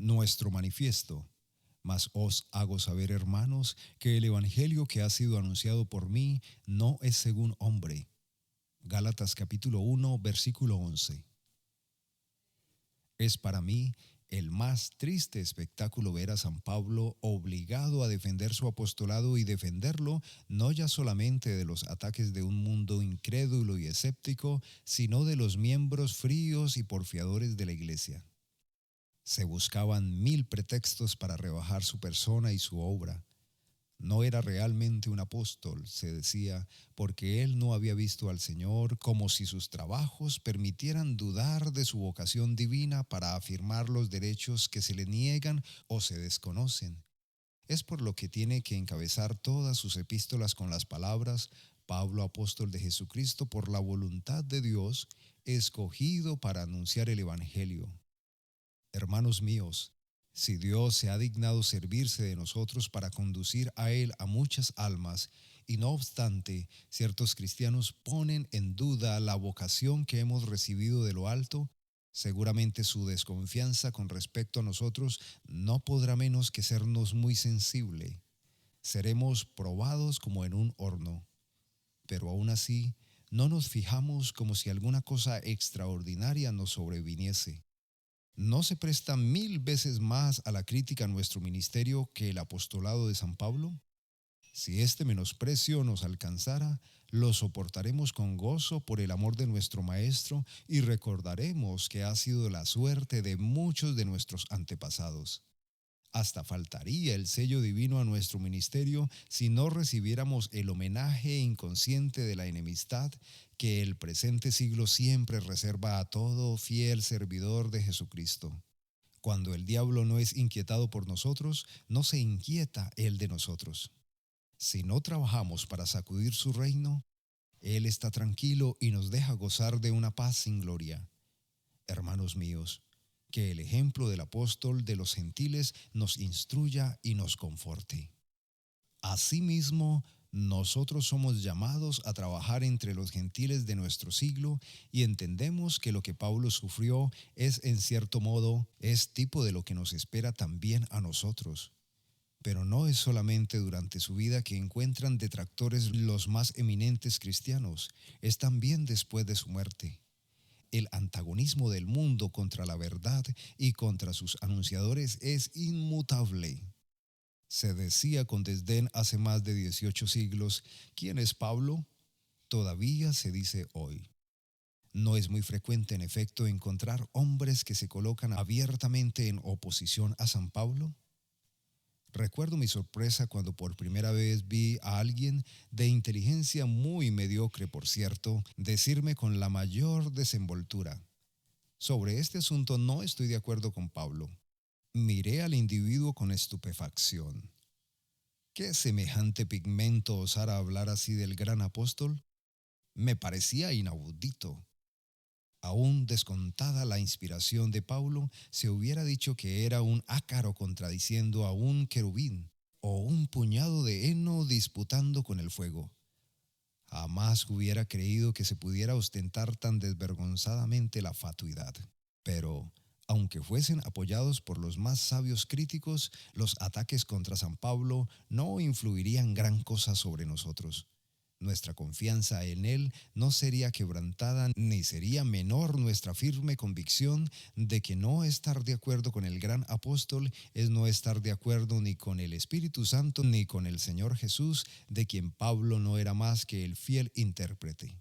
nuestro manifiesto. Mas os hago saber, hermanos, que el evangelio que ha sido anunciado por mí no es según hombre. Gálatas capítulo 1, versículo 11. Es para mí el más triste espectáculo ver a San Pablo obligado a defender su apostolado y defenderlo no ya solamente de los ataques de un mundo incrédulo y escéptico, sino de los miembros fríos y porfiadores de la Iglesia. Se buscaban 1000 pretextos para rebajar su persona y su obra. No era realmente un apóstol, se decía, porque él no había visto al Señor, como si sus trabajos permitieran dudar de su vocación divina para afirmar los derechos que se le niegan o se desconocen. Es por lo que tiene que encabezar todas sus epístolas con las palabras: Pablo, apóstol de Jesucristo, por la voluntad de Dios, escogido para anunciar el Evangelio. Hermanos míos, si Dios se ha dignado servirse de nosotros para conducir a Él a muchas almas, y no obstante, ciertos cristianos ponen en duda la vocación que hemos recibido de lo alto, seguramente su desconfianza con respecto a nosotros no podrá menos que sernos muy sensible. Seremos probados como en un horno, pero aún así no nos fijamos como si alguna cosa extraordinaria nos sobreviniese. ¿No se presta 1000 veces más a la crítica a nuestro ministerio que el apostolado de San Pablo? Si este menosprecio nos alcanzara, lo soportaremos con gozo por el amor de nuestro Maestro y recordaremos que ha sido la suerte de muchos de nuestros antepasados. Hasta faltaría el sello divino a nuestro ministerio si no recibiéramos el homenaje inconsciente de la enemistad que el presente siglo siempre reserva a todo fiel servidor de Jesucristo. Cuando el diablo no es inquietado por nosotros, no se inquieta él de nosotros. Si no trabajamos para sacudir su reino, él está tranquilo y nos deja gozar de una paz sin gloria. Hermanos míos, que el ejemplo del apóstol de los gentiles nos instruya y nos conforte. Asimismo, nosotros somos llamados a trabajar entre los gentiles de nuestro siglo y entendemos que lo que Pablo sufrió es, en cierto modo, es tipo de lo que nos espera también a nosotros. Pero no es solamente durante su vida que encuentran detractores los más eminentes cristianos, es también después de su muerte. El antagonismo del mundo contra la verdad y contra sus anunciadores es inmutable. Se decía con desdén hace más de 18 siglos, ¿quién es Pablo? Todavía se dice hoy. No es muy frecuente, en efecto, encontrar hombres que se colocan abiertamente en oposición a San Pablo. Recuerdo mi sorpresa cuando por primera vez vi a alguien de inteligencia muy mediocre, por cierto, decirme con la mayor desenvoltura: sobre este asunto no estoy de acuerdo con Pablo. Miré al individuo con estupefacción. ¿Qué semejante pigmento osara hablar así del gran apóstol? Me parecía inaudito. Aún descontada la inspiración de Pablo, se hubiera dicho que era un ácaro contradiciendo a un querubín, o un puñado de heno disputando con el fuego. Jamás hubiera creído que se pudiera ostentar tan desvergonzadamente la fatuidad. Pero, aunque fuesen apoyados por los más sabios críticos, los ataques contra San Pablo no influirían gran cosa sobre nosotros. Nuestra confianza en él no sería quebrantada, ni sería menor nuestra firme convicción de que no estar de acuerdo con el gran apóstol es no estar de acuerdo ni con el Espíritu Santo ni con el Señor Jesús, de quien Pablo no era más que el fiel intérprete.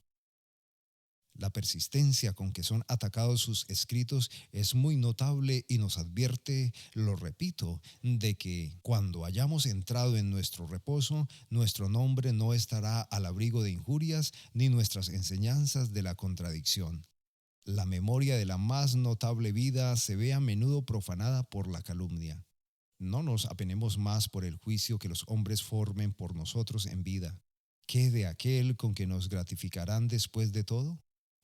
La persistencia con que son atacados sus escritos es muy notable y nos advierte, lo repito, de que cuando hayamos entrado en nuestro reposo, nuestro nombre no estará al abrigo de injurias ni nuestras enseñanzas de la contradicción. La memoria de la más notable vida se ve a menudo profanada por la calumnia. No nos apenemos más por el juicio que los hombres formen por nosotros en vida. ¿Qué de aquel con que nos gratificarán después de todo?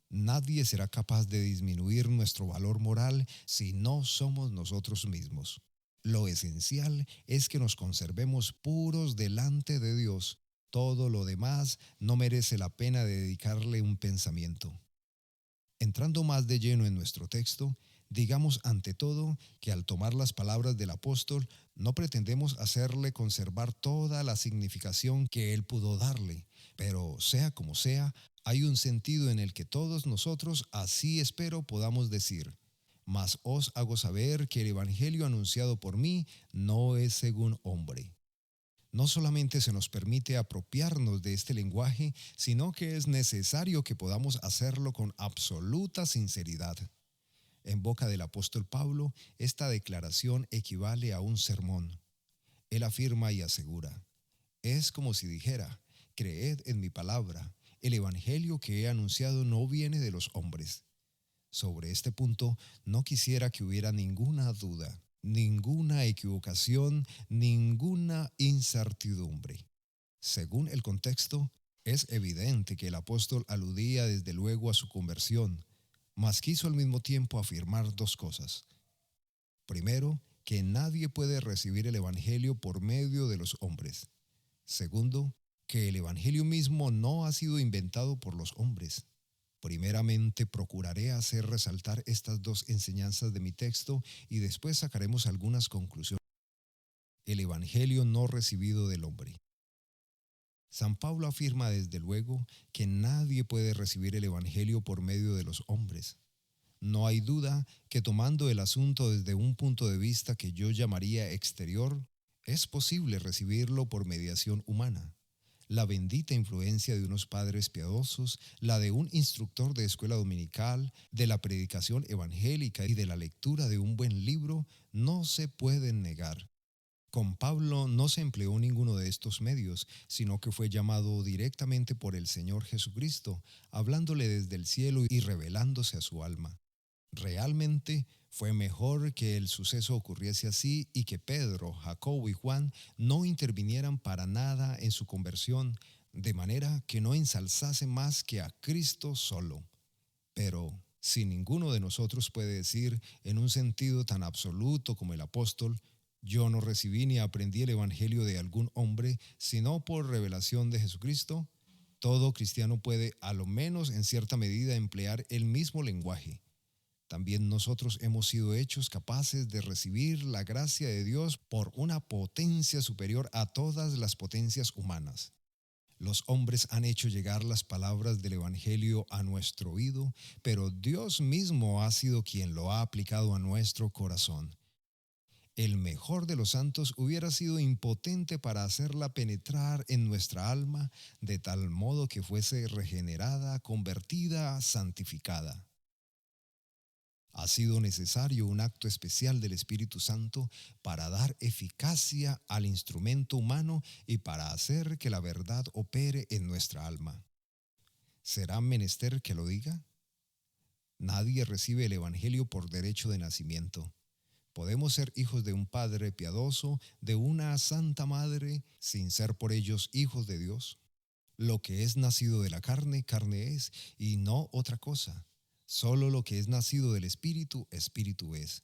Nadie será capaz de disminuir nuestro valor moral si no somos nosotros mismos. Lo esencial es que nos conservemos puros delante de Dios. Todo lo demás no merece la pena de dedicarle un pensamiento. Entrando más de lleno en nuestro texto, Digamos ante todo que al tomar las palabras del apóstol no pretendemos hacerle conservar toda la significación que él pudo darle, pero sea como sea, hay un sentido en el que todos nosotros, así espero, podamos decir: mas os hago saber que el evangelio anunciado por mí no es según hombre. No solamente se nos permite apropiarnos de este lenguaje, sino que es necesario que podamos hacerlo con absoluta sinceridad. En boca del apóstol Pablo, esta declaración equivale a un sermón. Él afirma y asegura: es como si dijera: creed en mi palabra, el evangelio que he anunciado no viene de los hombres. Sobre este punto no quisiera que hubiera ninguna duda, ninguna equivocación, ninguna incertidumbre. Según el contexto, es evidente que el apóstol aludía desde luego a su conversión, mas quiso al mismo tiempo afirmar dos cosas. Primero, que nadie puede recibir el evangelio por medio de los hombres. Segundo, que el evangelio mismo no ha sido inventado por los hombres. Primeramente procuraré hacer resaltar estas dos enseñanzas de mi texto y después sacaremos algunas conclusiones. El evangelio no recibido del hombre. San Pablo afirma desde luego que nadie puede recibir el evangelio por medio de los hombres. No hay duda que, tomando el asunto desde un punto de vista que yo llamaría exterior, es posible recibirlo por mediación humana. La bendita influencia de unos padres piadosos, la de un instructor de escuela dominical, de la predicación evangélica y de la lectura de un buen libro, no se pueden negar. Con Pablo no se empleó ninguno de estos medios, sino que fue llamado directamente por el Señor Jesucristo, hablándole desde el cielo y revelándose a su alma. Realmente fue mejor que el suceso ocurriese así y que Pedro, Jacobo y Juan no intervinieran para nada en su conversión, de manera que no ensalzase más que a Cristo solo. Pero si ninguno de nosotros puede decir, en un sentido tan absoluto como el apóstol: yo no recibí ni aprendí el evangelio de algún hombre, sino por revelación de Jesucristo, todo cristiano puede, a lo menos en cierta medida, emplear el mismo lenguaje. También nosotros hemos sido hechos capaces de recibir la gracia de Dios por una potencia superior a todas las potencias humanas. Los hombres han hecho llegar las palabras del Evangelio a nuestro oído, pero Dios mismo ha sido quien lo ha aplicado a nuestro corazón. El mejor de los santos hubiera sido impotente para hacerla penetrar en nuestra alma de tal modo que fuese regenerada, convertida, santificada. Ha sido necesario un acto especial del Espíritu Santo para dar eficacia al instrumento humano y para hacer que la verdad opere en nuestra alma. ¿Será menester que lo diga? Nadie recibe el Evangelio por derecho de nacimiento. Podemos ser hijos de un padre piadoso, de una santa madre, sin ser por ellos hijos de Dios. Lo que es nacido de la carne, carne es, y no otra cosa. Solo lo que es nacido del Espíritu, Espíritu es.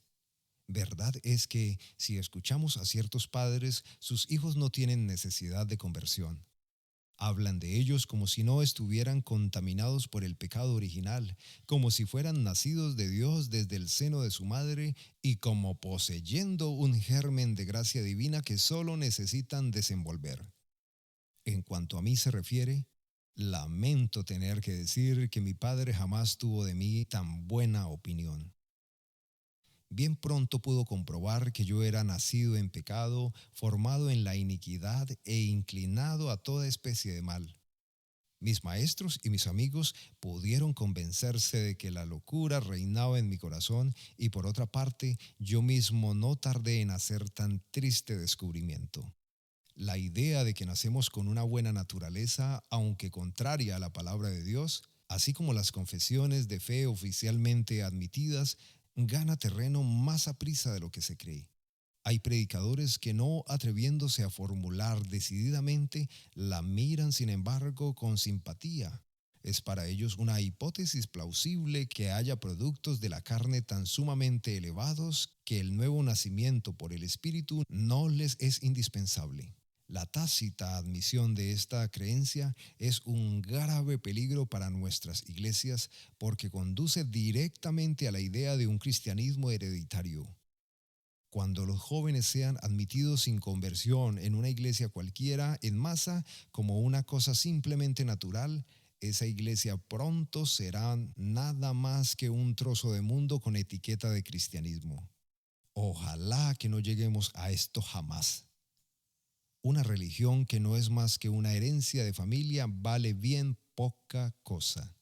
Verdad es que, si escuchamos a ciertos padres, sus hijos no tienen necesidad de conversión. Hablan de ellos como si no estuvieran contaminados por el pecado original, como si fueran nacidos de Dios desde el seno de su madre y como poseyendo un germen de gracia divina que solo necesitan desenvolver. En cuanto a mí se refiere, lamento tener que decir que mi padre jamás tuvo de mí tan buena opinión. Bien pronto pudo comprobar que yo era nacido en pecado, formado en la iniquidad e inclinado a toda especie de mal. Mis maestros y mis amigos pudieron convencerse de que la locura reinaba en mi corazón y, por otra parte, yo mismo no tardé en hacer tan triste descubrimiento. La idea de que nacemos con una buena naturaleza, aunque contraria a la palabra de Dios, así como las confesiones de fe oficialmente admitidas, gana terreno más aprisa de lo que se cree. Hay predicadores que, no atreviéndose a formular decididamente, la miran sin embargo con simpatía. Es para ellos una hipótesis plausible que haya productos de la carne tan sumamente elevados que el nuevo nacimiento por el Espíritu no les es indispensable. La tácita admisión de esta creencia es un grave peligro para nuestras iglesias porque conduce directamente a la idea de un cristianismo hereditario. Cuando los jóvenes sean admitidos sin conversión en una iglesia cualquiera en masa como una cosa simplemente natural, esa iglesia pronto será nada más que un trozo de mundo con etiqueta de cristianismo. Ojalá que no lleguemos a esto jamás. Una religión que no es más que una herencia de familia vale bien poca cosa.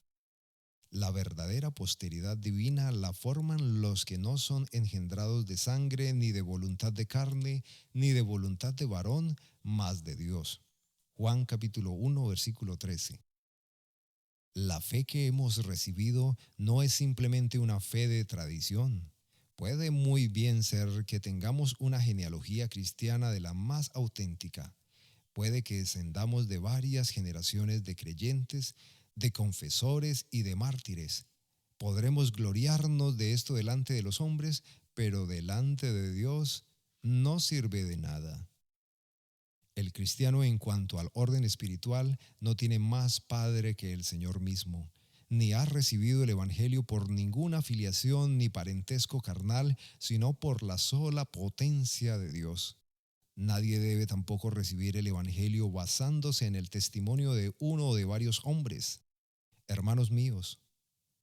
La verdadera posteridad divina la forman los que no son engendrados de sangre, ni de voluntad de carne, ni de voluntad de varón, mas de Dios. Juan capítulo 1, versículo 13. La fe que hemos recibido no es simplemente una fe de tradición. Puede muy bien ser que tengamos una genealogía cristiana de la más auténtica. Puede que descendamos de varias generaciones de creyentes, de confesores y de mártires. Podremos gloriarnos de esto delante de los hombres, pero delante de Dios no sirve de nada. El cristiano en cuanto al orden espiritual no tiene más padre que el Señor mismo, ni ha recibido el Evangelio por ninguna filiación ni parentesco carnal, sino por la sola potencia de Dios. Nadie debe tampoco recibir el Evangelio basándose en el testimonio de uno o de varios hombres. Hermanos míos,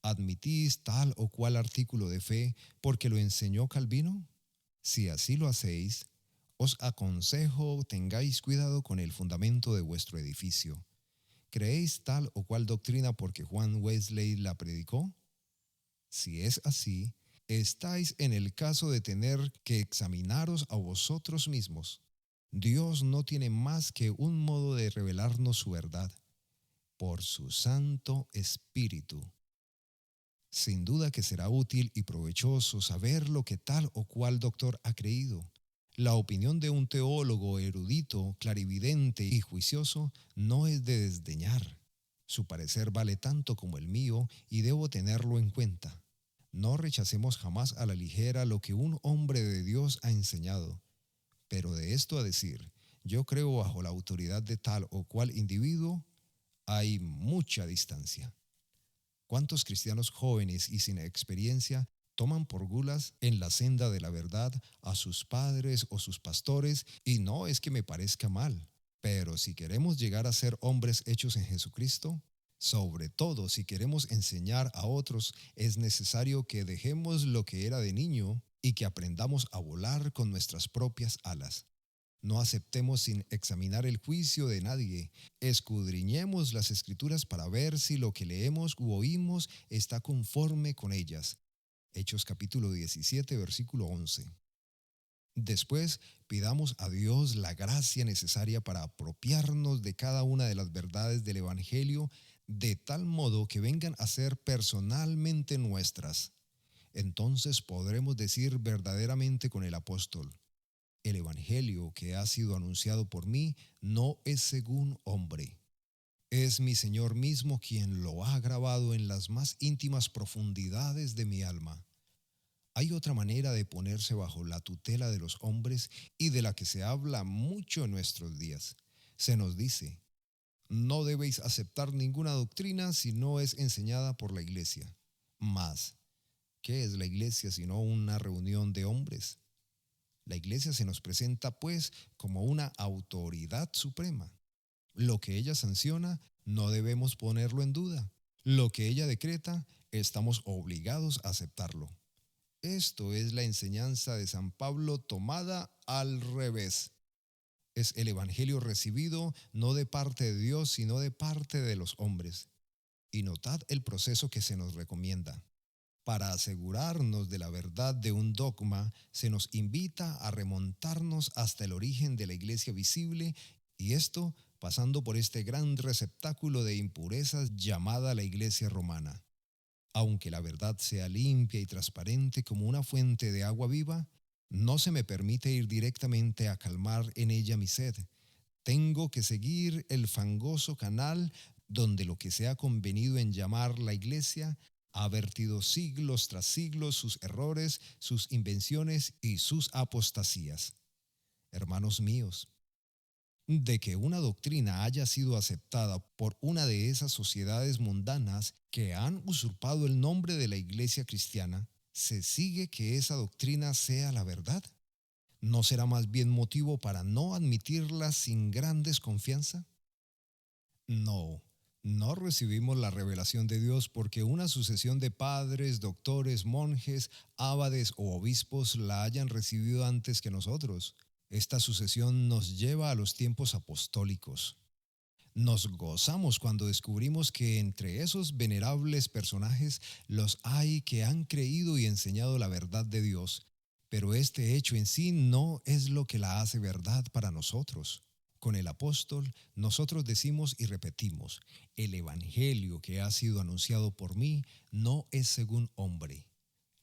¿admitís tal o cual artículo de fe porque lo enseñó Calvino? Si así lo hacéis, os aconsejo tengáis cuidado con el fundamento de vuestro edificio. ¿Creéis tal o cual doctrina porque Juan Wesley la predicó? Si es así, estáis en el caso de tener que examinaros a vosotros mismos. Dios no tiene más que un modo de revelarnos su verdad, por su Santo Espíritu. Sin duda que será útil y provechoso saber lo que tal o cual doctor ha creído. La opinión de un teólogo erudito, clarividente y juicioso no es de desdeñar. Su parecer vale tanto como el mío y debo tenerlo en cuenta. No rechacemos jamás a la ligera lo que un hombre de Dios ha enseñado. Pero de esto a decir, yo creo bajo la autoridad de tal o cual individuo, hay mucha distancia. ¿Cuántos cristianos jóvenes y sin experiencia toman por gulas en la senda de la verdad a sus padres o sus pastores? Y no es que me parezca mal, pero si queremos llegar a ser hombres hechos en Jesucristo, sobre todo si queremos enseñar a otros, es necesario que dejemos lo que era de niño y que aprendamos a volar con nuestras propias alas. No aceptemos sin examinar el juicio de nadie. Escudriñemos las Escrituras para ver si lo que leemos u oímos está conforme con ellas. Hechos capítulo 17, versículo 11. Después, pidamos a Dios la gracia necesaria para apropiarnos de cada una de las verdades del Evangelio de tal modo que vengan a ser personalmente nuestras. Entonces podremos decir verdaderamente con el apóstol: el Evangelio que ha sido anunciado por mí no es según hombre. Es mi Señor mismo quien lo ha grabado en las más íntimas profundidades de mi alma. Hay otra manera de ponerse bajo la tutela de los hombres y de la que se habla mucho en nuestros días. Se nos dice: no debéis aceptar ninguna doctrina si no es enseñada por la iglesia. Mas, ¿qué es la iglesia sino una reunión de hombres? La iglesia se nos presenta, pues, como una autoridad suprema. Lo que ella sanciona, no debemos ponerlo en duda. Lo que ella decreta, estamos obligados a aceptarlo. Esto es la enseñanza de San Pablo tomada al revés. Es el evangelio recibido no de parte de Dios, sino de parte de los hombres. Y notad el proceso que se nos recomienda. Para asegurarnos de la verdad de un dogma, se nos invita a remontarnos hasta el origen de la iglesia visible, y esto pasando por este gran receptáculo de impurezas llamada la iglesia romana. Aunque la verdad sea limpia y transparente como una fuente de agua viva, no se me permite ir directamente a calmar en ella mi sed. Tengo que seguir el fangoso canal donde lo que se ha convenido en llamar la iglesia ha vertido siglos tras siglos sus errores, sus invenciones y sus apostasías. Hermanos míos, De que una doctrina haya sido aceptada por una de esas sociedades mundanas que han usurpado el nombre de la Iglesia cristiana, ¿se sigue que esa doctrina sea la verdad? ¿No será más bien motivo para no admitirla sin gran desconfianza? No, no recibimos la revelación de Dios porque una sucesión de padres, doctores, monjes, abades o obispos la hayan recibido antes que nosotros. Esta sucesión nos lleva a los tiempos apostólicos. Nos gozamos cuando descubrimos que entre esos venerables personajes los hay que han creído y enseñado la verdad de Dios, pero este hecho en sí no es lo que la hace verdad para nosotros. Con el apóstol, nosotros decimos y repetimos, el Evangelio que ha sido anunciado por mí no es según hombre.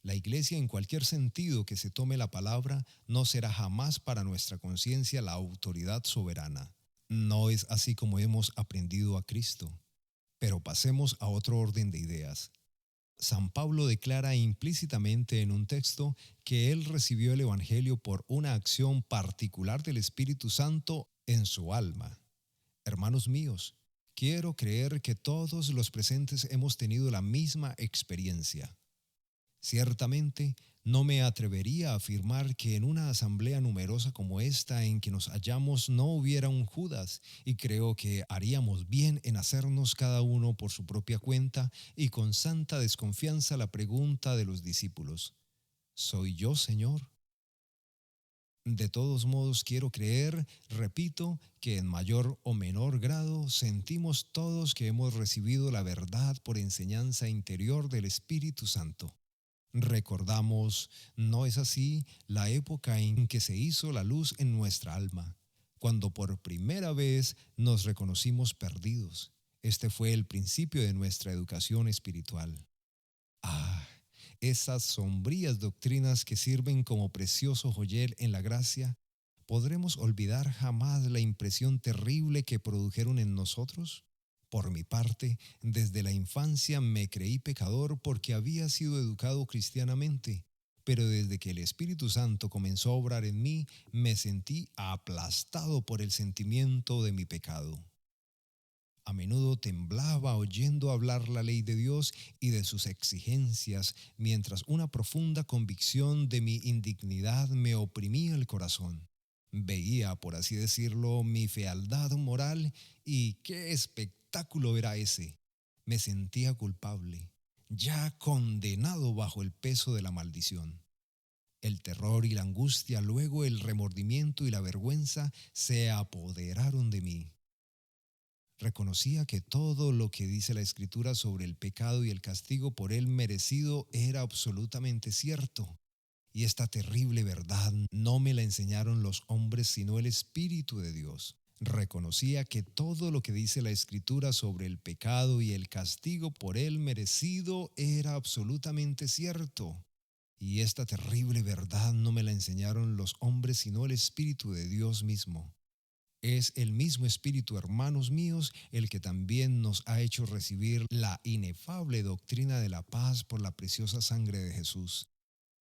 La Iglesia, en cualquier sentido que se tome la palabra, no será jamás para nuestra conciencia la autoridad soberana. No es así como hemos aprendido a Cristo. Pero pasemos a otro orden de ideas. San Pablo declara implícitamente en un texto que él recibió el Evangelio por una acción particular del Espíritu Santo en su alma. Hermanos míos, quiero creer que todos los presentes hemos tenido la misma experiencia. Ciertamente, no me atrevería a afirmar que en una asamblea numerosa como esta en que nos hallamos no hubiera un Judas, y creo que haríamos bien en hacernos cada uno por su propia cuenta y con santa desconfianza la pregunta de los discípulos: ¿soy yo, Señor? De todos modos, quiero creer, repito, que en mayor o menor grado sentimos todos que hemos recibido la verdad por enseñanza interior del Espíritu Santo. Recordamos, ¿no es así?, la época en que se hizo la luz en nuestra alma, cuando por primera vez nos reconocimos perdidos. Este fue el principio de nuestra educación espiritual. Ah, esas sombrías doctrinas que sirven como precioso joyel en la gracia, ¿podremos olvidar jamás la impresión terrible que produjeron en nosotros? Por mi parte, desde la infancia me creí pecador porque había sido educado cristianamente, pero desde que el Espíritu Santo comenzó a obrar en mí, me sentí aplastado por el sentimiento de mi pecado. A menudo temblaba oyendo hablar la ley de Dios y de sus exigencias, mientras una profunda convicción de mi indignidad me oprimía el corazón. Veía, por así decirlo, mi fealdad moral y qué espectáculo era ese. Me sentía culpable, ya condenado bajo el peso de la maldición. El terror y la angustia, luego el remordimiento y la vergüenza se apoderaron de mí. Reconocía que todo lo que dice la Escritura sobre el pecado y el castigo por él merecido era absolutamente cierto. Y esta terrible verdad no me la enseñaron los hombres sino el Espíritu de Dios. Reconocía que todo lo que dice la Escritura sobre el pecado y el castigo por él merecido era absolutamente cierto. Y esta terrible verdad no me la enseñaron los hombres sino el Espíritu de Dios mismo. Es el mismo Espíritu, hermanos míos, el que también nos ha hecho recibir la inefable doctrina de la paz por la preciosa sangre de Jesús.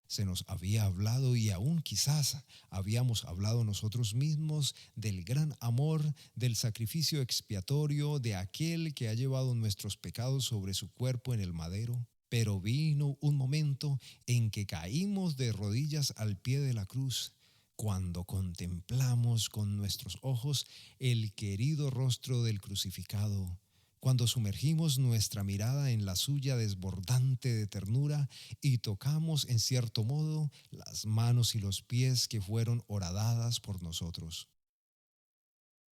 Se nos había hablado y aún quizás habíamos hablado nosotros mismos del gran amor, del sacrificio expiatorio de aquel que ha llevado nuestros pecados sobre su cuerpo en el madero. Pero vino un momento en que caímos de rodillas al pie de la cruz, cuando contemplamos con nuestros ojos el querido rostro del crucificado, cuando sumergimos nuestra mirada en la suya desbordante de ternura y tocamos en cierto modo las manos y los pies que fueron horadadas por nosotros.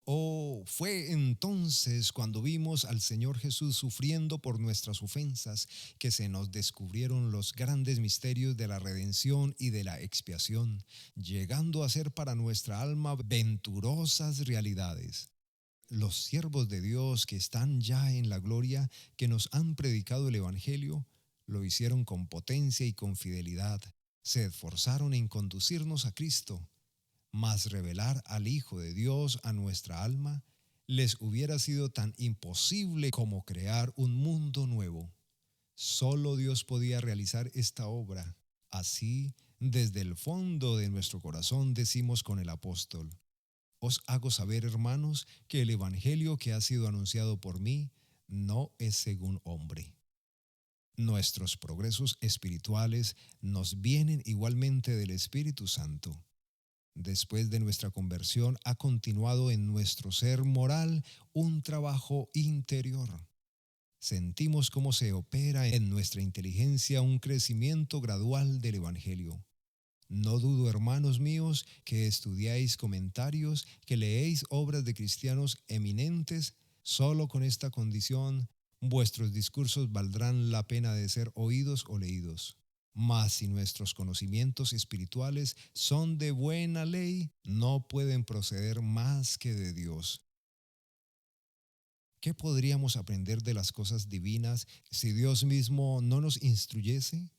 Oh, fue entonces cuando vimos al Señor Jesús sufriendo por nuestras ofensas que se nos descubrieron los grandes misterios de la redención y de la expiación, llegando a ser para nuestra alma venturosas realidades. Los siervos de Dios que están ya en la gloria, que nos han predicado el Evangelio, lo hicieron con potencia y con fidelidad. Se esforzaron en conducirnos a Cristo, mas revelar al Hijo de Dios a nuestra alma les hubiera sido tan imposible como crear un mundo nuevo. Solo Dios podía realizar esta obra. Así, desde el fondo de nuestro corazón decimos con el apóstol: Os hago saber, hermanos, que el evangelio que ha sido anunciado por mí no es según hombre. Nuestros progresos espirituales nos vienen igualmente del Espíritu Santo. Después de nuestra conversión ha continuado en nuestro ser moral un trabajo interior. Sentimos cómo se opera en nuestra inteligencia un crecimiento gradual del Evangelio. No dudo, hermanos míos, que estudiáis comentarios, que leéis obras de cristianos eminentes. Solo con esta condición, vuestros discursos valdrán la pena de ser oídos o leídos. Mas si nuestros conocimientos espirituales son de buena ley, no pueden proceder más que de Dios. ¿Qué podríamos aprender de las cosas divinas si Dios mismo no nos instruyese?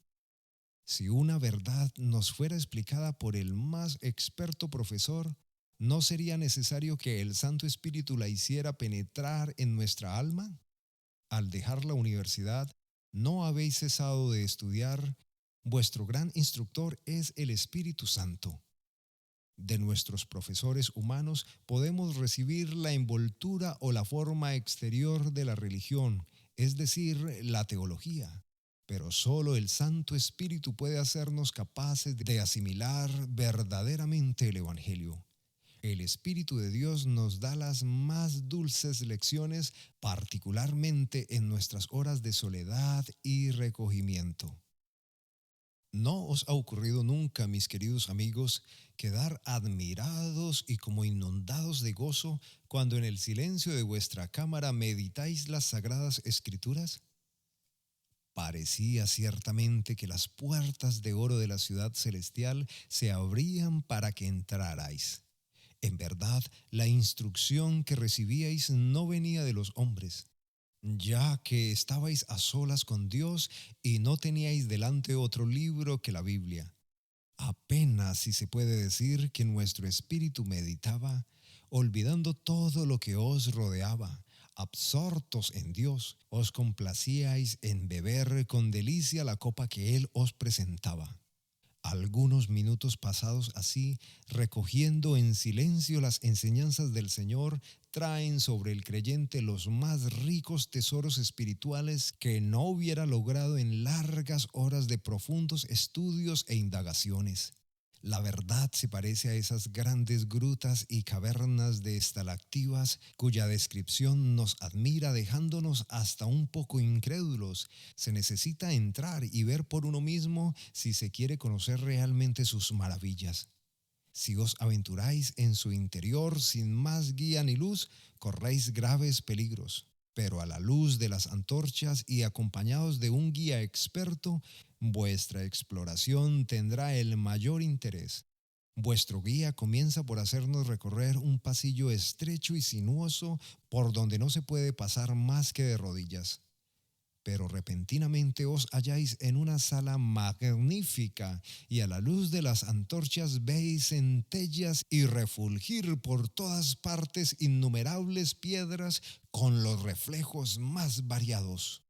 Si una verdad nos fuera explicada por el más experto profesor, ¿no sería necesario que el Santo Espíritu la hiciera penetrar en nuestra alma? Al dejar la universidad, ¿no habéis cesado de estudiar? Vuestro gran instructor es el Espíritu Santo. De nuestros profesores humanos podemos recibir la envoltura o la forma exterior de la religión, es decir, la teología. Pero solo el Santo Espíritu puede hacernos capaces de asimilar verdaderamente el Evangelio. El Espíritu de Dios nos da las más dulces lecciones, particularmente en nuestras horas de soledad y recogimiento. ¿No os ha ocurrido nunca, mis queridos amigos, quedar admirados y como inundados de gozo cuando en el silencio de vuestra cámara meditáis las sagradas Escrituras? Parecía ciertamente que las puertas de oro de la ciudad celestial se abrían para que entrarais. En verdad, la instrucción que recibíais no venía de los hombres, ya que estabais a solas con Dios y no teníais delante otro libro que la Biblia. Apenas si se puede decir que nuestro espíritu meditaba, olvidando todo lo que os rodeaba, absortos en Dios, os complacíais en beber con delicia la copa que Él os presentaba. Algunos minutos pasados así, recogiendo en silencio las enseñanzas del Señor, traen sobre el creyente los más ricos tesoros espirituales que no hubiera logrado en largas horas de profundos estudios e indagaciones. La verdad se parece a esas grandes grutas y cavernas de estalactivas cuya descripción nos admira dejándonos hasta un poco incrédulos. Se necesita entrar y ver por uno mismo si se quiere conocer realmente sus maravillas. Si os aventuráis en su interior sin más guía ni luz, corréis graves peligros. Pero a la luz de las antorchas y acompañados de un guía experto, vuestra exploración tendrá el mayor interés. Vuestro guía comienza por hacernos recorrer un pasillo estrecho y sinuoso por donde no se puede pasar más que de rodillas. Pero repentinamente os halláis en una sala magnífica y a la luz de las antorchas veis centellas y refulgir por todas partes innumerables piedras con los reflejos más variados.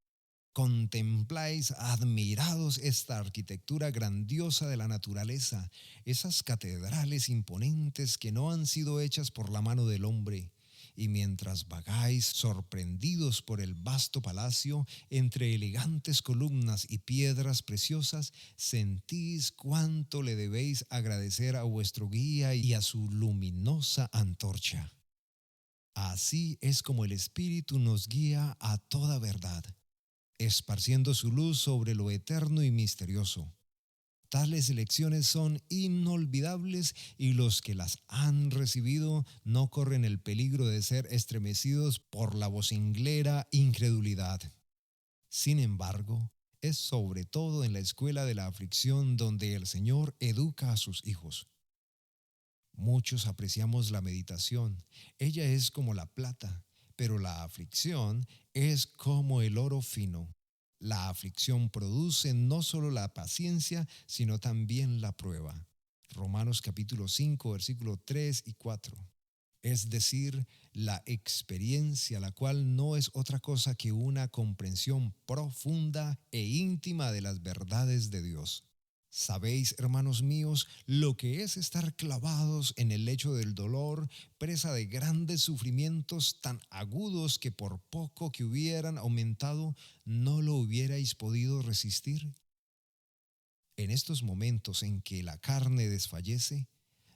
Contempláis admirados esta arquitectura grandiosa de la naturaleza, esas catedrales imponentes que no han sido hechas por la mano del hombre. Y mientras vagáis sorprendidos por el vasto palacio, entre elegantes columnas y piedras preciosas, sentís cuánto le debéis agradecer a vuestro guía y a su luminosa antorcha. Así es como el Espíritu nos guía a toda verdad, esparciendo su luz sobre lo eterno y misterioso. Tales lecciones son inolvidables y los que las han recibido no corren el peligro de ser estremecidos por la vocinglera incredulidad. Sin embargo, es sobre todo en la escuela de la aflicción donde el Señor educa a sus hijos. Muchos apreciamos la meditación, ella es como la plata, pero la aflicción es como el oro fino. La aflicción produce no solo la paciencia, sino también la prueba. Romanos capítulo 5, versículo 3 y 4. Es decir, la experiencia, la cual no es otra cosa que una comprensión profunda e íntima de las verdades de Dios. ¿Sabéis, hermanos míos, lo que es estar clavados en el lecho del dolor, presa de grandes sufrimientos tan agudos que por poco que hubieran aumentado, no lo hubierais podido resistir? En estos momentos en que la carne desfallece,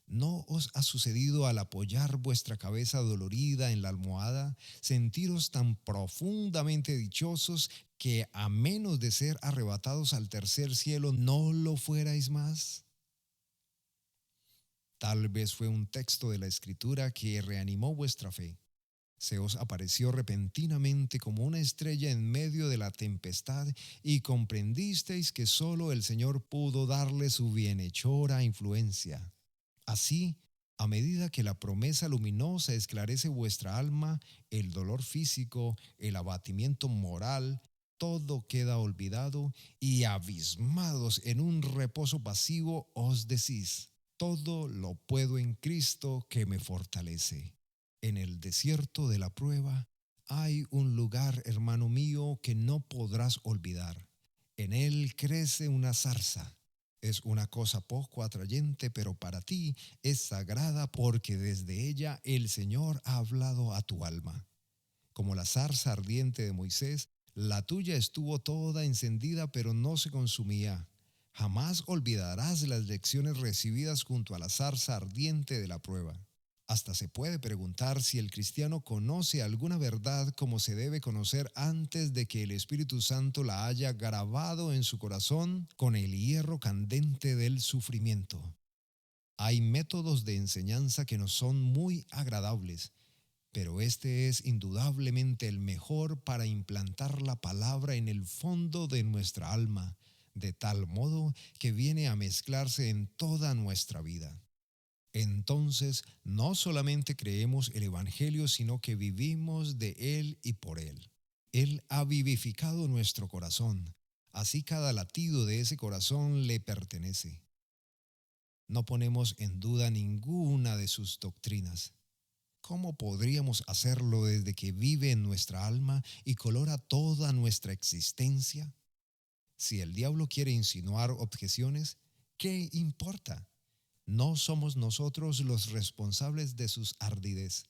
¿no os ha sucedido al apoyar vuestra cabeza dolorida en la almohada, sentiros tan profundamente dichosos que a menos de ser arrebatados al tercer cielo no lo fuerais más? Tal vez fue un texto de la Escritura que reanimó vuestra fe. Se os apareció repentinamente como una estrella en medio de la tempestad y comprendisteis que solo el Señor pudo darle su bienhechora influencia. Así, a medida que la promesa luminosa esclarece vuestra alma, el dolor físico, el abatimiento moral, todo queda olvidado y abismados en un reposo pasivo os decís, todo lo puedo en Cristo que me fortalece. En el desierto de la prueba hay un lugar, hermano mío, que no podrás olvidar. En él crece una zarza. Es una cosa poco atrayente, pero para ti es sagrada porque desde ella el Señor ha hablado a tu alma. Como la zarza ardiente de Moisés, la tuya estuvo toda encendida, pero no se consumía. Jamás olvidarás las lecciones recibidas junto a la zarza ardiente de la prueba. Hasta se puede preguntar si el cristiano conoce alguna verdad como se debe conocer antes de que el Espíritu Santo la haya grabado en su corazón con el hierro candente del sufrimiento. Hay métodos de enseñanza que no son muy agradables, pero este es indudablemente el mejor para implantar la palabra en el fondo de nuestra alma, de tal modo que viene a mezclarse en toda nuestra vida. Entonces, no solamente creemos el Evangelio, sino que vivimos de él y por él. Él ha vivificado nuestro corazón, así cada latido de ese corazón le pertenece. No ponemos en duda ninguna de sus doctrinas. ¿Cómo podríamos hacerlo desde que vive en nuestra alma y colora toda nuestra existencia? Si el diablo quiere insinuar objeciones, ¿qué importa? No somos nosotros los responsables de sus ardidez.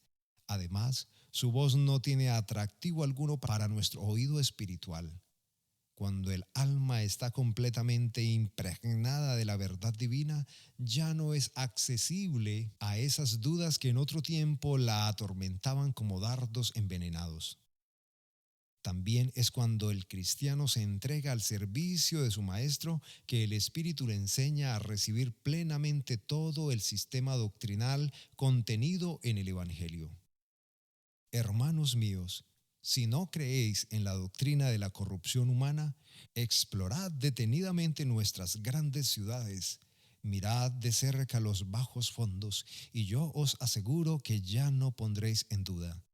Además, su voz no tiene atractivo alguno para nuestro oído espiritual. Cuando el alma está completamente impregnada de la verdad divina, ya no es accesible a esas dudas que en otro tiempo la atormentaban como dardos envenenados. También es cuando el cristiano se entrega al servicio de su maestro que el Espíritu le enseña a recibir plenamente todo el sistema doctrinal contenido en el Evangelio. Hermanos míos, si no creéis en la doctrina de la corrupción humana, explorad detenidamente nuestras grandes ciudades, mirad de cerca los bajos fondos, y yo os aseguro que ya no pondréis en duda.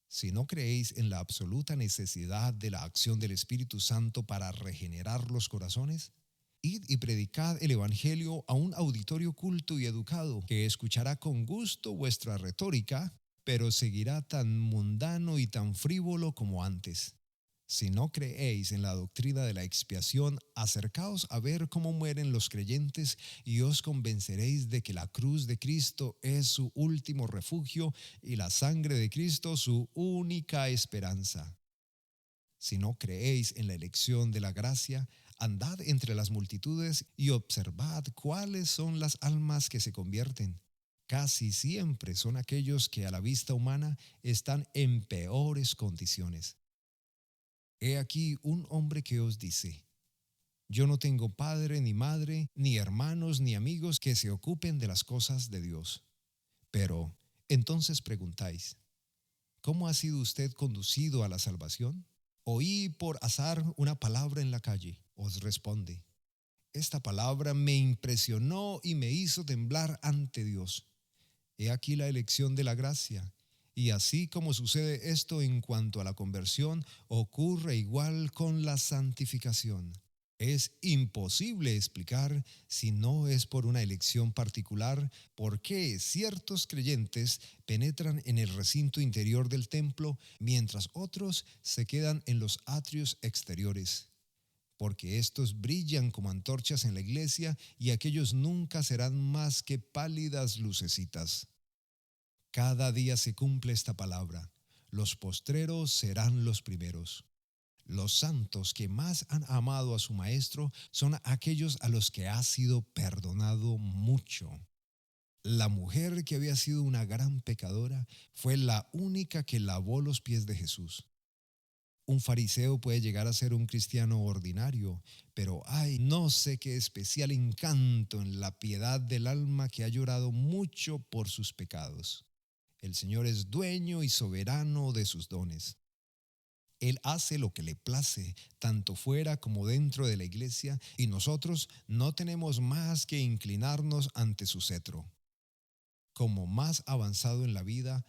Si no creéis en la absoluta necesidad de la acción del Espíritu Santo para regenerar los corazones, id y predicad el Evangelio a un auditorio culto y educado, que escuchará con gusto vuestra retórica, pero seguirá tan mundano y tan frívolo como antes. Si no creéis en la doctrina de la expiación, acercaos a ver cómo mueren los creyentes y os convenceréis de que la cruz de Cristo es su último refugio y la sangre de Cristo su única esperanza. Si no creéis en la elección de la gracia, andad entre las multitudes y observad cuáles son las almas que se convierten. Casi siempre son aquellos que a la vista humana están en peores condiciones. He aquí un hombre que os dice, yo no tengo padre ni madre, ni hermanos ni amigos que se ocupen de las cosas de Dios. Pero, entonces preguntáis, ¿cómo ha sido usted conducido a la salvación? Oí por azar una palabra en la calle, os responde. Esta palabra me impresionó y me hizo temblar ante Dios. He aquí la elección de la gracia. Y así como sucede esto en cuanto a la conversión, ocurre igual con la santificación. Es imposible explicar, si no es por una elección particular, por qué ciertos creyentes penetran en el recinto interior del templo, mientras otros se quedan en los atrios exteriores. porque estos brillan como antorchas en la iglesia y aquellos nunca serán más que pálidas lucecitas. Cada día se cumple esta palabra. Los postreros serán los primeros. Los santos que más han amado a su Maestro son aquellos a los que ha sido perdonado mucho. La mujer que había sido una gran pecadora fue la única que lavó los pies de Jesús. Un fariseo puede llegar a ser un cristiano ordinario, pero hay no sé qué especial encanto en la piedad del alma que ha llorado mucho por sus pecados. El Señor es dueño y soberano de sus dones. Él hace lo que le place, tanto fuera como dentro de la iglesia, y nosotros no tenemos más que inclinarnos ante su cetro. Como más avanzado en la vida,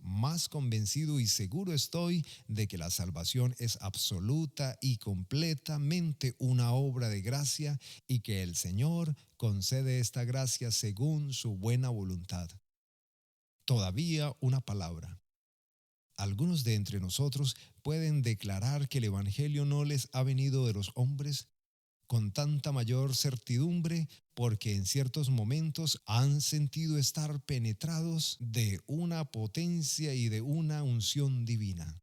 más convencido y seguro estoy de que la salvación es absoluta y completamente una obra de gracia y que el Señor concede esta gracia según su buena voluntad. Todavía una palabra. Algunos de entre nosotros pueden declarar que el Evangelio no les ha venido de los hombres con tanta mayor certidumbre porque en ciertos momentos han sentido estar penetrados de una potencia y de una unción divina.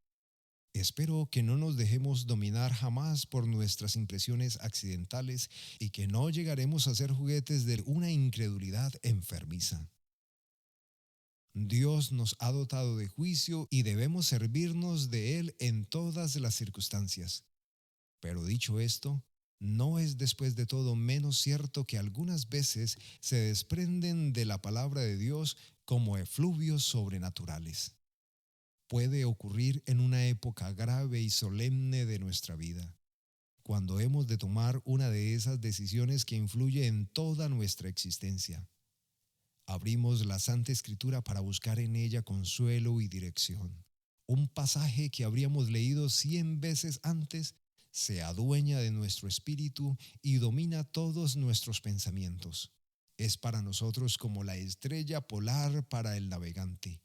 Espero que no nos dejemos dominar jamás por nuestras impresiones accidentales y que no llegaremos a ser juguetes de una incredulidad enfermiza. Dios nos ha dotado de juicio y debemos servirnos de Él en todas las circunstancias. Pero dicho esto, no es después de todo menos cierto que algunas veces se desprenden de la palabra de Dios como efluvios sobrenaturales. Puede ocurrir en una época grave y solemne de nuestra vida, cuando hemos de tomar una de esas decisiones que influye en toda nuestra existencia. Abrimos la Santa Escritura para buscar en ella consuelo y dirección. Un pasaje que habríamos leído 100 veces antes se adueña de nuestro espíritu y domina todos nuestros pensamientos. Es para nosotros como la estrella polar para el navegante.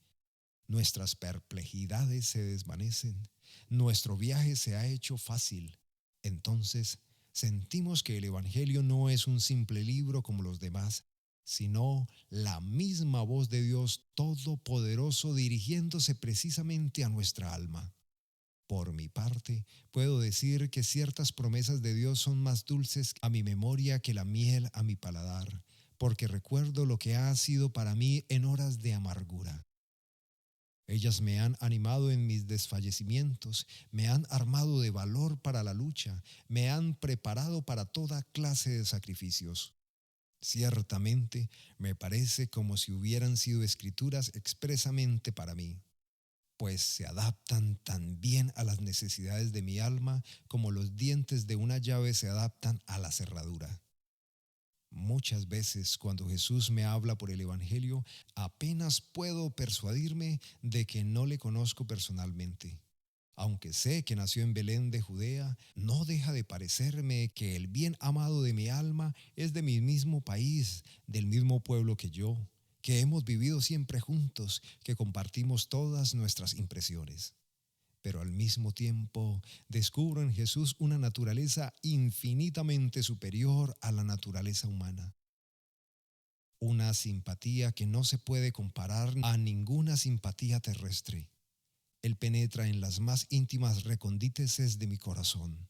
Nuestras perplejidades se desvanecen, nuestro viaje se ha hecho fácil. Entonces, sentimos que el Evangelio no es un simple libro como los demás, sino la misma voz de Dios Todopoderoso dirigiéndose precisamente a nuestra alma. Por mi parte, puedo decir que ciertas promesas de Dios son más dulces a mi memoria que la miel a mi paladar, porque recuerdo lo que ha sido para mí en horas de amargura. Ellas me han animado en mis desfallecimientos, me han armado de valor para la lucha, me han preparado para toda clase de sacrificios. Ciertamente, me parece como si hubieran sido escrituras expresamente para mí, pues se adaptan tan bien a las necesidades de mi alma como los dientes de una llave se adaptan a la cerradura. Muchas veces cuando Jesús me habla por el Evangelio, apenas puedo persuadirme de que no le conozco personalmente. Aunque sé que nació en Belén de Judea, no deja de parecerme que el bien amado de mi alma es de mi mismo país, del mismo pueblo que yo, que hemos vivido siempre juntos, que compartimos todas nuestras impresiones. Pero al mismo tiempo descubro en Jesús una naturaleza infinitamente superior a la naturaleza humana. Una simpatía que no se puede comparar a ninguna simpatía terrestre. Él penetra en las más íntimas recóndices de mi corazón.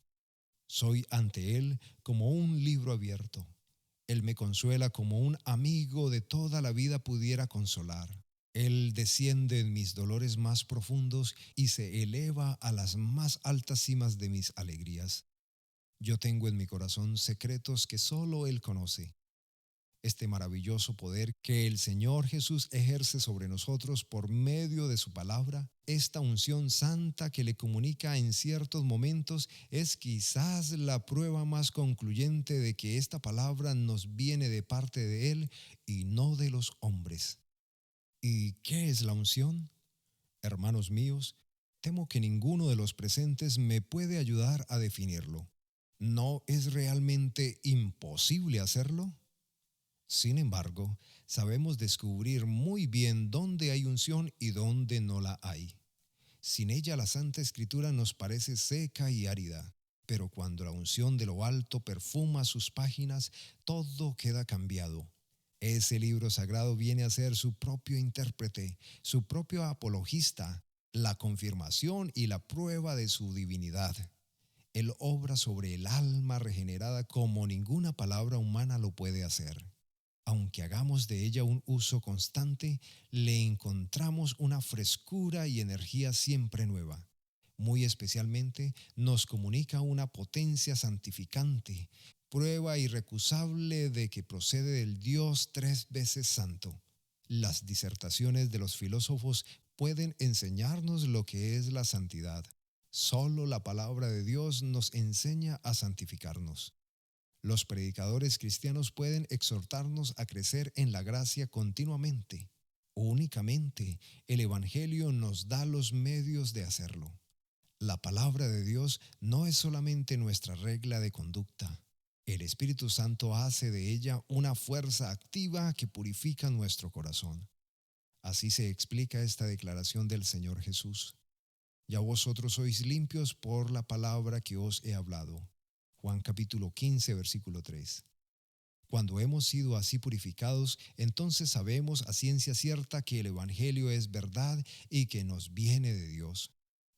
Soy ante Él como un libro abierto. Él me consuela como un amigo de toda la vida pudiera consolar. Él desciende en mis dolores más profundos y se eleva a las más altas cimas de mis alegrías. Yo tengo en mi corazón secretos que solo Él conoce. Este maravilloso poder que el Señor Jesús ejerce sobre nosotros por medio de su palabra, esta unción santa que le comunica en ciertos momentos, es quizás la prueba más concluyente de que esta palabra nos viene de parte de Él y no de los hombres. ¿Y qué es la unción? Hermanos míos, temo que ninguno de los presentes me puede ayudar a definirlo. ¿No es realmente imposible hacerlo? Sin embargo, sabemos descubrir muy bien dónde hay unción y dónde no la hay. Sin ella la Santa Escritura nos parece seca y árida, Pero cuando la unción de lo alto perfuma sus páginas, todo queda cambiado. Ese libro sagrado viene a ser su propio intérprete, su propio apologista, la confirmación y la prueba de su divinidad. Él obra sobre el alma regenerada como ninguna palabra humana lo puede hacer. Aunque hagamos de ella un uso constante, le encontramos una frescura y energía siempre nueva. Muy especialmente nos comunica una potencia santificante, prueba irrecusable de que procede del Dios tres veces santo. Las disertaciones de los filósofos pueden enseñarnos lo que es la santidad. Solo la palabra de Dios nos enseña a santificarnos. Los predicadores cristianos pueden exhortarnos a crecer en la gracia continuamente. Únicamente el Evangelio nos da los medios de hacerlo. La palabra de Dios no es solamente nuestra regla de conducta. El Espíritu Santo hace de ella una fuerza activa que purifica nuestro corazón. Así se explica esta declaración del Señor Jesús. Ya vosotros sois limpios por la palabra que os he hablado. Juan capítulo 15, versículo 3. Cuando hemos sido así purificados, entonces sabemos a ciencia cierta que el Evangelio es verdad y que nos viene de Dios.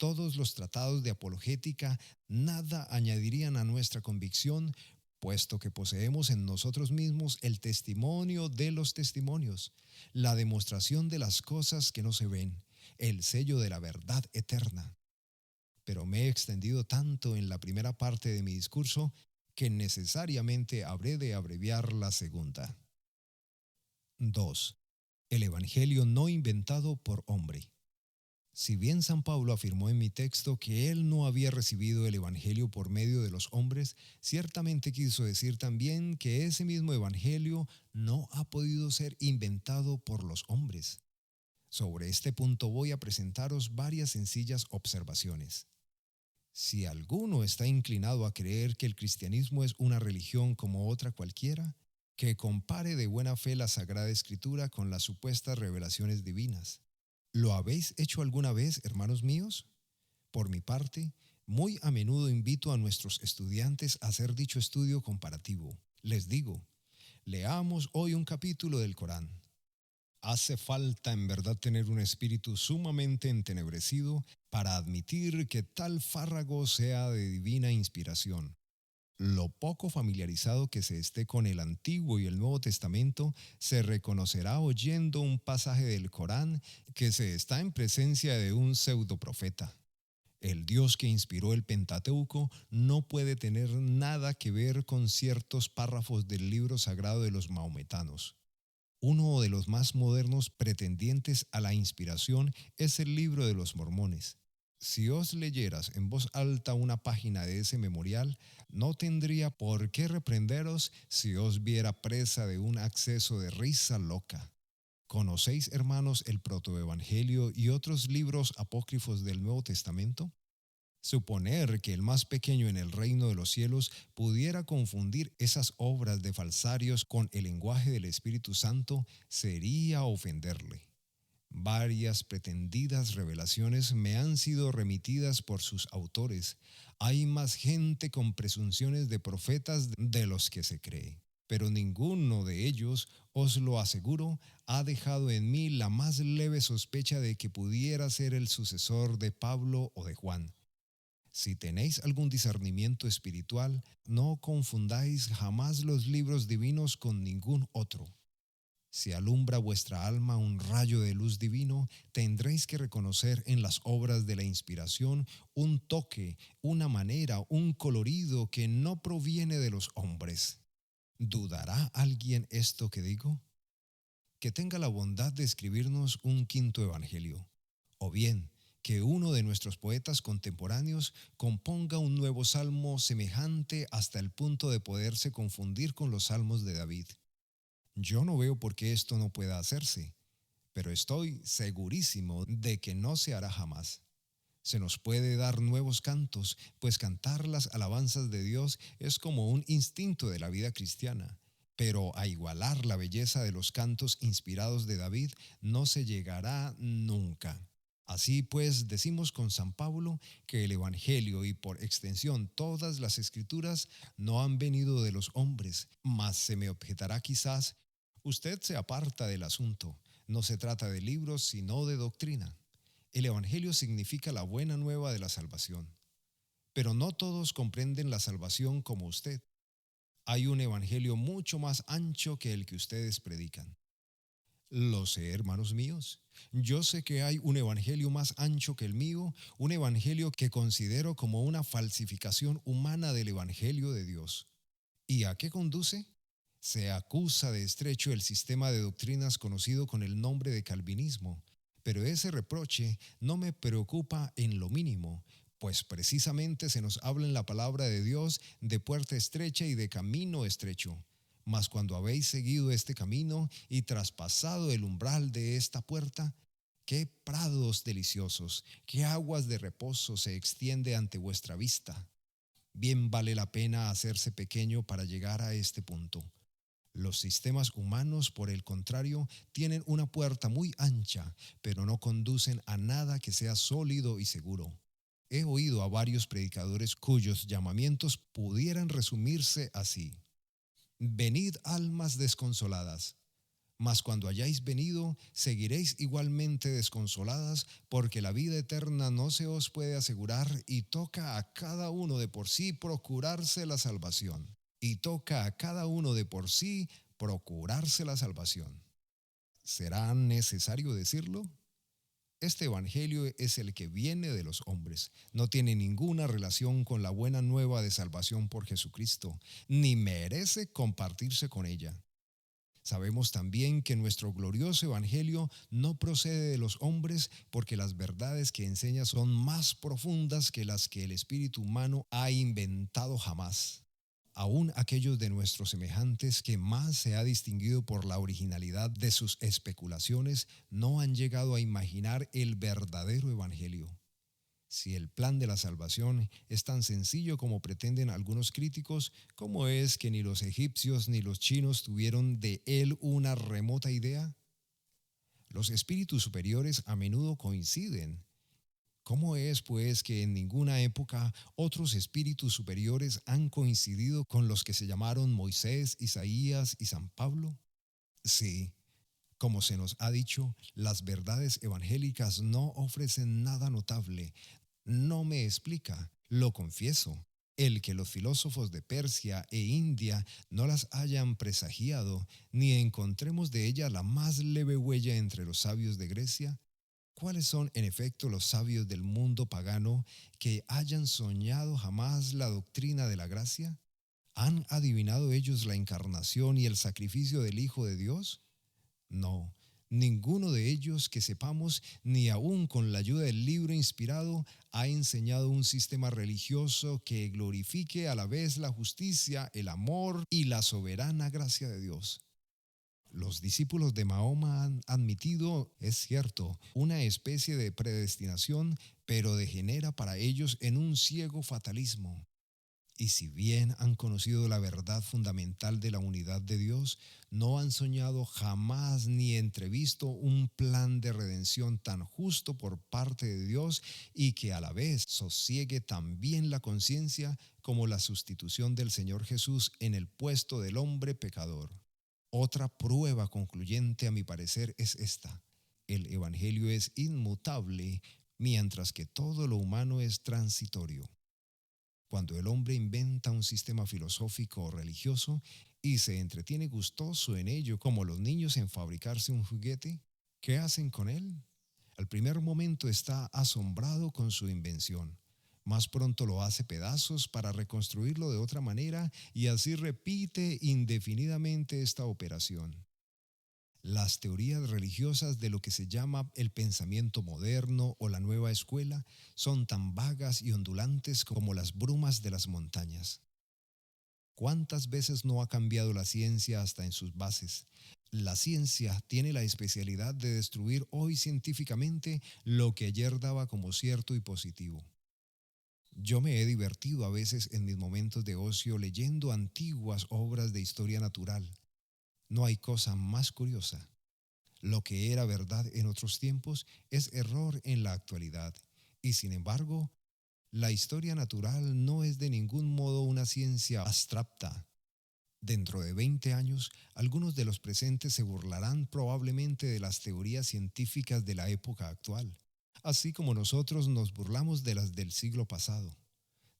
Todos los tratados de apologética nada añadirían a nuestra convicción, puesto que poseemos en nosotros mismos el testimonio de los testimonios, la demostración de las cosas que no se ven, el sello de la verdad eterna. Pero me he extendido tanto en la primera parte de mi discurso que necesariamente habré de abreviar la segunda. 2. El Evangelio no inventado por hombre. Si bien San Pablo afirmó en mi texto que él no había recibido el Evangelio por medio de los hombres, ciertamente quiso decir también que ese mismo Evangelio no ha podido ser inventado por los hombres. Sobre este punto voy a presentaros varias sencillas observaciones. Si alguno está inclinado a creer que el cristianismo es una religión como otra cualquiera, que compare de buena fe la Sagrada Escritura con las supuestas revelaciones divinas. ¿Lo habéis hecho alguna vez, hermanos míos? Por mi parte, muy a menudo invito a nuestros estudiantes a hacer dicho estudio comparativo. Les digo, leamos hoy un capítulo del Corán. Hace falta en verdad tener un espíritu sumamente entenebrecido para admitir que tal párrago sea de divina inspiración. Lo poco familiarizado que se esté con el Antiguo y el Nuevo Testamento se reconocerá oyendo un pasaje del Corán que se está en presencia de un pseudoprofeta. El Dios que inspiró el Pentateuco no puede tener nada que ver con ciertos párrafos del libro sagrado de los maometanos. Uno de los más modernos pretendientes a la inspiración es el libro de los Mormones. Si os leyeras en voz alta una página de ese memorial, no tendría por qué reprenderos si os viera presa de un acceso de risa loca. ¿Conocéis, hermanos, el protoevangelio y otros libros apócrifos del Nuevo Testamento? Suponer que el más pequeño en el reino de los cielos pudiera confundir esas obras de falsarios con el lenguaje del Espíritu Santo sería ofenderle. Varias pretendidas revelaciones me han sido remitidas por sus autores. Hay más gente con presunciones de profetas de los que se cree, pero ninguno de ellos, os lo aseguro, ha dejado en mí la más leve sospecha de que pudiera ser el sucesor de Pablo o de Juan. Si tenéis algún discernimiento espiritual, no confundáis jamás los libros divinos con ningún otro. Si alumbra vuestra alma un rayo de luz divino, tendréis que reconocer en las obras de la inspiración un toque, una manera, un colorido que no proviene de los hombres. ¿Dudará alguien esto que digo? Que tenga la bondad de escribirnos un quinto evangelio. O bien, que uno de nuestros poetas contemporáneos componga un nuevo salmo semejante hasta el punto de poderse confundir con los salmos de David. Yo no veo por qué esto no pueda hacerse, pero estoy segurísimo de que no se hará jamás. Se nos puede dar nuevos cantos, pues cantar las alabanzas de Dios es como un instinto de la vida cristiana. Pero a igualar la belleza de los cantos inspirados de David no se llegará nunca. Así pues, decimos con San Pablo que el Evangelio y por extensión todas las Escrituras no han venido de los hombres, mas se me objetará quizás, usted se aparta del asunto, no se trata de libros sino de doctrina. El Evangelio significa la buena nueva de la salvación, pero no todos comprenden la salvación como usted. Hay un Evangelio mucho más ancho que el que ustedes predican. Lo sé, hermanos míos. Yo sé que hay un evangelio más ancho que el mío, un evangelio que considero como una falsificación humana del evangelio de Dios. ¿Y a qué conduce? Se acusa de estrecho el sistema de doctrinas conocido con el nombre de calvinismo, pero ese reproche no me preocupa en lo mínimo, pues precisamente se nos habla en la palabra de Dios de puerta estrecha y de camino estrecho. Mas cuando habéis seguido este camino y traspasado el umbral de esta puerta, qué prados deliciosos, qué aguas de reposo se extiende ante vuestra vista. Bien vale la pena hacerse pequeño para llegar a este punto. Los sistemas humanos, por el contrario, tienen una puerta muy ancha, pero no conducen a nada que sea sólido y seguro. He oído a varios predicadores cuyos llamamientos pudieran resumirse así: venid almas desconsoladas. Mas cuando hayáis venido, seguiréis igualmente desconsoladas, porque la vida eterna no se os puede asegurar y toca a cada uno de por sí procurarse la salvación. Y toca a cada uno de por sí procurarse la salvación. ¿Será necesario decirlo? Este Evangelio es el que viene de los hombres. No tiene ninguna relación con la buena nueva de salvación por Jesucristo, ni merece compartirse con ella. Sabemos también que nuestro glorioso Evangelio no procede de los hombres, porque las verdades que enseña son más profundas que las que el espíritu humano ha inventado jamás. Aún aquellos de nuestros semejantes que más se ha distinguido por la originalidad de sus especulaciones no han llegado a imaginar el verdadero Evangelio. Si el plan de la salvación es tan sencillo como pretenden algunos críticos, ¿cómo es que ni los egipcios ni los chinos tuvieron de él una remota idea? Los espíritus superiores a menudo coinciden. ¿Cómo es, pues, que en ninguna época otros espíritus superiores han coincidido con los que se llamaron Moisés, Isaías y San Pablo? Sí, como se nos ha dicho, las verdades evangélicas no ofrecen nada notable. No me explica, lo confieso, el que los filósofos de Persia e India no las hayan presagiado, ni encontremos de ella la más leve huella entre los sabios de Grecia. ¿Cuáles son, en efecto, los sabios del mundo pagano que hayan soñado jamás la doctrina de la gracia? ¿Han adivinado ellos la encarnación y el sacrificio del Hijo de Dios? No, ninguno de ellos que sepamos, ni aun con la ayuda del libro inspirado, ha enseñado un sistema religioso que glorifique a la vez la justicia, el amor y la soberana gracia de Dios. Los discípulos de Mahoma han admitido, es cierto, una especie de predestinación, pero degenera para ellos en un ciego fatalismo. Y si bien han conocido la verdad fundamental de la unidad de Dios, no han soñado jamás ni entrevisto un plan de redención tan justo por parte de Dios y que a la vez sosiegue tan bien la conciencia como la sustitución del Señor Jesús en el puesto del hombre pecador. Otra prueba concluyente, a mi parecer, es esta: el Evangelio es inmutable, mientras que todo lo humano es transitorio. Cuando el hombre inventa un sistema filosófico o religioso y se entretiene gustoso en ello, como los niños en fabricarse un juguete, ¿qué hacen con él? Al primer momento está asombrado con su invención. Más pronto lo hace pedazos para reconstruirlo de otra manera y así repite indefinidamente esta operación. Las teorías religiosas de lo que se llama el pensamiento moderno o la nueva escuela son tan vagas y ondulantes como las brumas de las montañas. ¿Cuántas veces no ha cambiado la ciencia hasta en sus bases? La ciencia tiene la especialidad de destruir hoy científicamente lo que ayer daba como cierto y positivo. Yo me he divertido a veces en mis momentos de ocio leyendo antiguas obras de historia natural. No hay cosa más curiosa. Lo que era verdad en otros tiempos es error en la actualidad. Y sin embargo, la historia natural no es de ningún modo una ciencia abstracta. Dentro de 20 años, algunos de los presentes se burlarán probablemente de las teorías científicas de la época actual, así como nosotros nos burlamos de las del siglo pasado.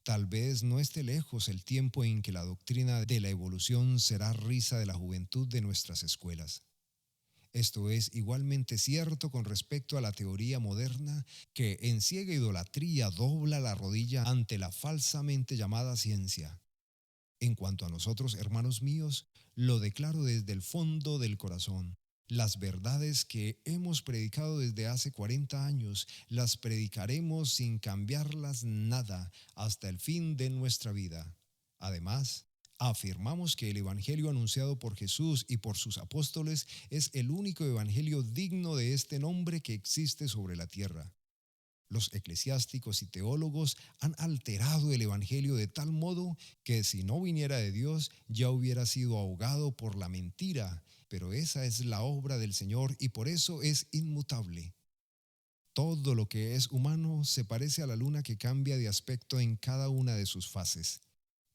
Tal vez no esté lejos el tiempo en que la doctrina de la evolución será risa de la juventud de nuestras escuelas. Esto es igualmente cierto con respecto a la teoría moderna que en ciega idolatría dobla la rodilla ante la falsamente llamada ciencia. En cuanto a nosotros, hermanos míos, lo declaro desde el fondo del corazón. Las verdades que hemos predicado desde hace 40 años, las predicaremos sin cambiarlas nada hasta el fin de nuestra vida. Además, afirmamos que el Evangelio anunciado por Jesús y por sus apóstoles es el único Evangelio digno de este nombre que existe sobre la tierra. Los eclesiásticos y teólogos han alterado el Evangelio de tal modo que si no viniera de Dios ya hubiera sido ahogado por la mentira, pero esa es la obra del Señor y por eso es inmutable. Todo lo que es humano se parece a la luna que cambia de aspecto en cada una de sus fases.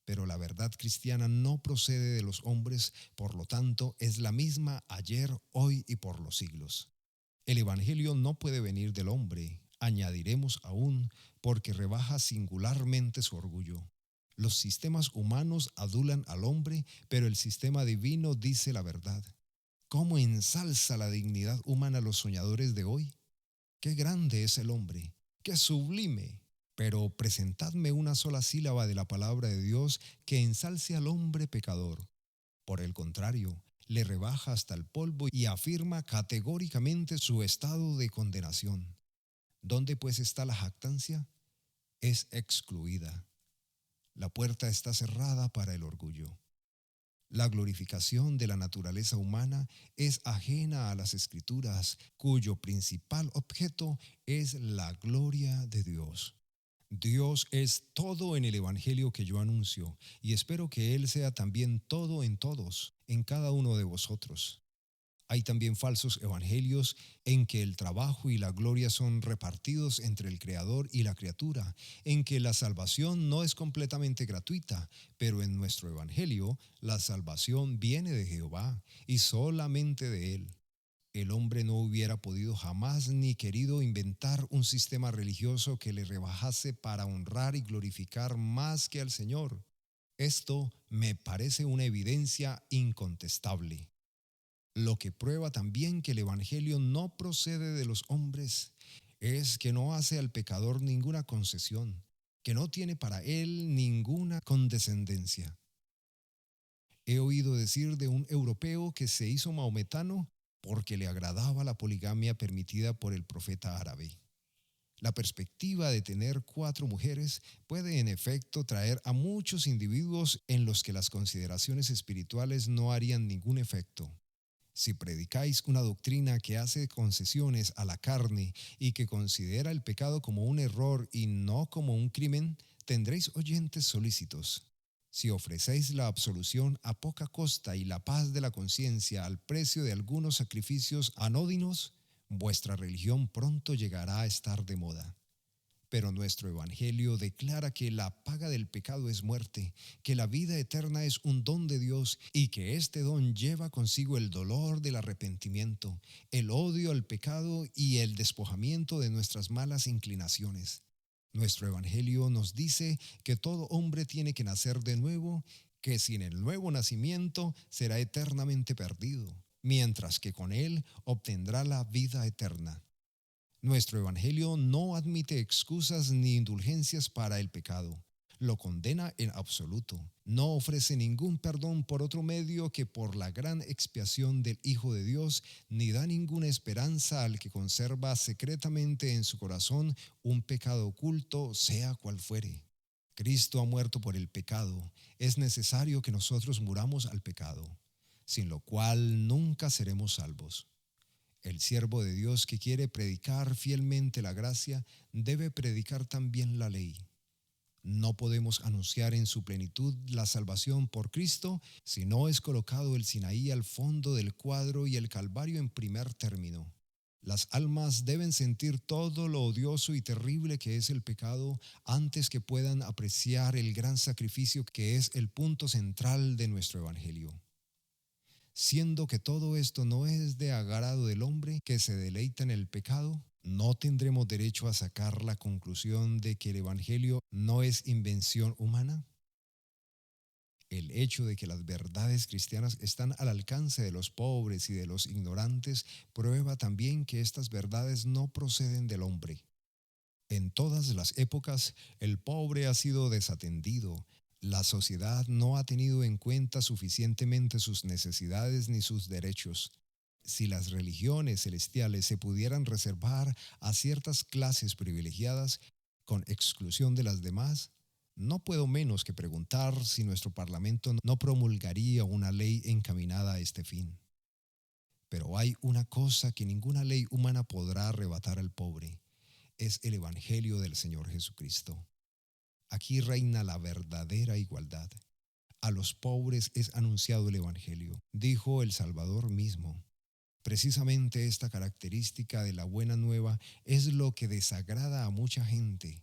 Pero la verdad cristiana no procede de los hombres, por lo tanto es la misma ayer, hoy y por los siglos. El Evangelio no puede venir del hombre, añadiremos aún, porque rebaja singularmente su orgullo. Los sistemas humanos adulan al hombre, pero el sistema divino dice la verdad. ¿Cómo ensalza la dignidad humana los soñadores de hoy? ¡Qué grande es el hombre! ¡Qué sublime! Pero presentadme una sola sílaba de la palabra de Dios que ensalce al hombre pecador. Por el contrario, le rebaja hasta el polvo y afirma categóricamente su estado de condenación. ¿Dónde pues está la jactancia? Es excluida. La puerta está cerrada para el orgullo. La glorificación de la naturaleza humana es ajena a las Escrituras, cuyo principal objeto es la gloria de Dios. Dios es todo en el Evangelio que yo anuncio, y espero que Él sea también todo en todos, en cada uno de vosotros. Hay también falsos evangelios en que el trabajo y la gloria son repartidos entre el Creador y la criatura, en que la salvación no es completamente gratuita, pero en nuestro evangelio la salvación viene de Jehová y solamente de Él. El hombre no hubiera podido jamás ni querido inventar un sistema religioso que le rebajase para honrar y glorificar más que al Señor. Esto me parece una evidencia incontestable. Lo que prueba también que el Evangelio no procede de los hombres es que no hace al pecador ninguna concesión, que no tiene para él ninguna condescendencia. He oído decir de un europeo que se hizo maometano porque le agradaba la poligamia permitida por el profeta árabe. La perspectiva de tener 4 mujeres puede en efecto traer a muchos individuos en los que las consideraciones espirituales no harían ningún efecto. Si predicáis una doctrina que hace concesiones a la carne y que considera el pecado como un error y no como un crimen, tendréis oyentes solícitos. Si ofrecéis la absolución a poca costa y la paz de la conciencia al precio de algunos sacrificios anódinos, vuestra religión pronto llegará a estar de moda. Pero nuestro Evangelio declara que la paga del pecado es muerte, que la vida eterna es un don de Dios y que este don lleva consigo el dolor del arrepentimiento, el odio al pecado y el despojamiento de nuestras malas inclinaciones. Nuestro Evangelio nos dice que todo hombre tiene que nacer de nuevo, que sin el nuevo nacimiento será eternamente perdido, mientras que con él obtendrá la vida eterna. Nuestro Evangelio no admite excusas ni indulgencias para el pecado. Lo condena en absoluto. No ofrece ningún perdón por otro medio que por la gran expiación del Hijo de Dios, ni da ninguna esperanza al que conserva secretamente en su corazón un pecado oculto, sea cual fuere. Cristo ha muerto por el pecado. Es necesario que nosotros muramos al pecado, sin lo cual nunca seremos salvos. El siervo de Dios que quiere predicar fielmente la gracia debe predicar también la ley. No podemos anunciar en su plenitud la salvación por Cristo si no es colocado el Sinaí al fondo del cuadro y el Calvario en primer término. Las almas deben sentir todo lo odioso y terrible que es el pecado antes que puedan apreciar el gran sacrificio que es el punto central de nuestro Evangelio. Siendo que todo esto no es de agrado del hombre que se deleita en el pecado, no tendremos derecho a sacar la conclusión de que el Evangelio no es invención humana. El hecho de que las verdades cristianas están al alcance de los pobres y de los ignorantes prueba también que estas verdades no proceden del hombre. En todas las épocas, el pobre ha sido desatendido. La sociedad no ha tenido en cuenta suficientemente sus necesidades ni sus derechos. Si las religiones celestiales se pudieran reservar a ciertas clases privilegiadas, con exclusión de las demás, no puedo menos que preguntar si nuestro Parlamento no promulgaría una ley encaminada a este fin. Pero hay una cosa que ninguna ley humana podrá arrebatar al pobre: es el Evangelio del Señor Jesucristo. Aquí reina la verdadera igualdad. A los pobres es anunciado el Evangelio, dijo el Salvador mismo. Precisamente esta característica de la buena nueva es lo que desagrada a mucha gente.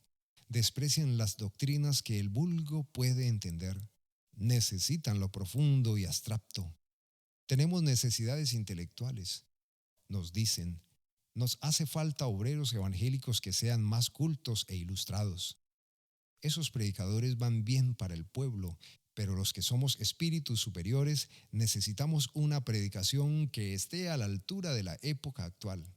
Desprecian las doctrinas que el vulgo puede entender. Necesitan lo profundo y abstracto. Tenemos necesidades intelectuales. Nos dicen, nos hace falta obreros evangélicos que sean más cultos e ilustrados. Esos predicadores van bien para el pueblo, pero los que somos espíritus superiores necesitamos una predicación que esté a la altura de la época actual.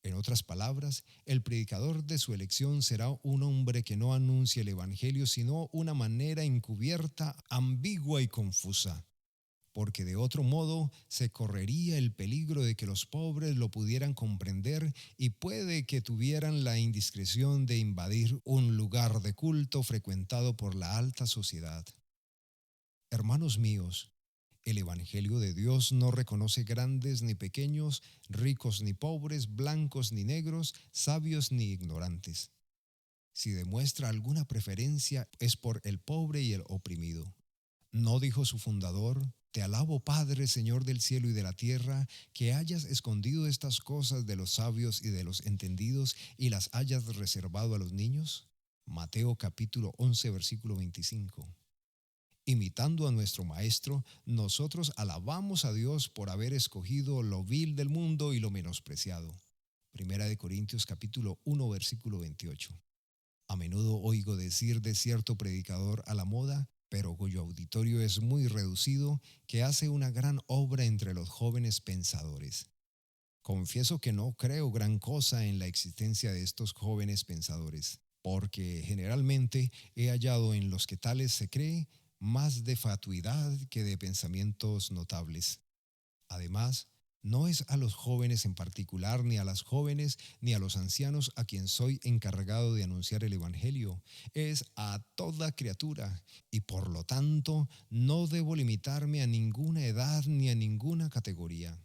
En otras palabras, el predicador de su elección será un hombre que no anuncie el Evangelio, sino una manera encubierta, ambigua y confusa, porque de otro modo se correría el peligro de que los pobres lo pudieran comprender y puede que tuvieran la indiscreción de invadir un lugar de culto frecuentado por la alta sociedad. Hermanos míos, el Evangelio de Dios no reconoce grandes ni pequeños, ricos ni pobres, blancos ni negros, sabios ni ignorantes. Si demuestra alguna preferencia es por el pobre y el oprimido. ¿No dijo su fundador: Te alabo, Padre, Señor del cielo y de la tierra, que hayas escondido estas cosas de los sabios y de los entendidos y las hayas reservado a los niños? Mateo capítulo 11, versículo 25. Imitando a nuestro Maestro, nosotros alabamos a Dios por haber escogido lo vil del mundo y lo menospreciado. Primera de Corintios capítulo 1, versículo 28. A menudo oigo decir de cierto predicador a la moda, pero cuyo auditorio es muy reducido, que hace una gran obra entre los jóvenes pensadores. Confieso que no creo gran cosa en la existencia de estos jóvenes pensadores, porque generalmente he hallado en los que tales se cree más de fatuidad que de pensamientos notables. Además, no es a los jóvenes en particular, ni a las jóvenes, ni a los ancianos a quien soy encargado de anunciar el Evangelio. Es a toda criatura, y por lo tanto no debo limitarme a ninguna edad ni a ninguna categoría.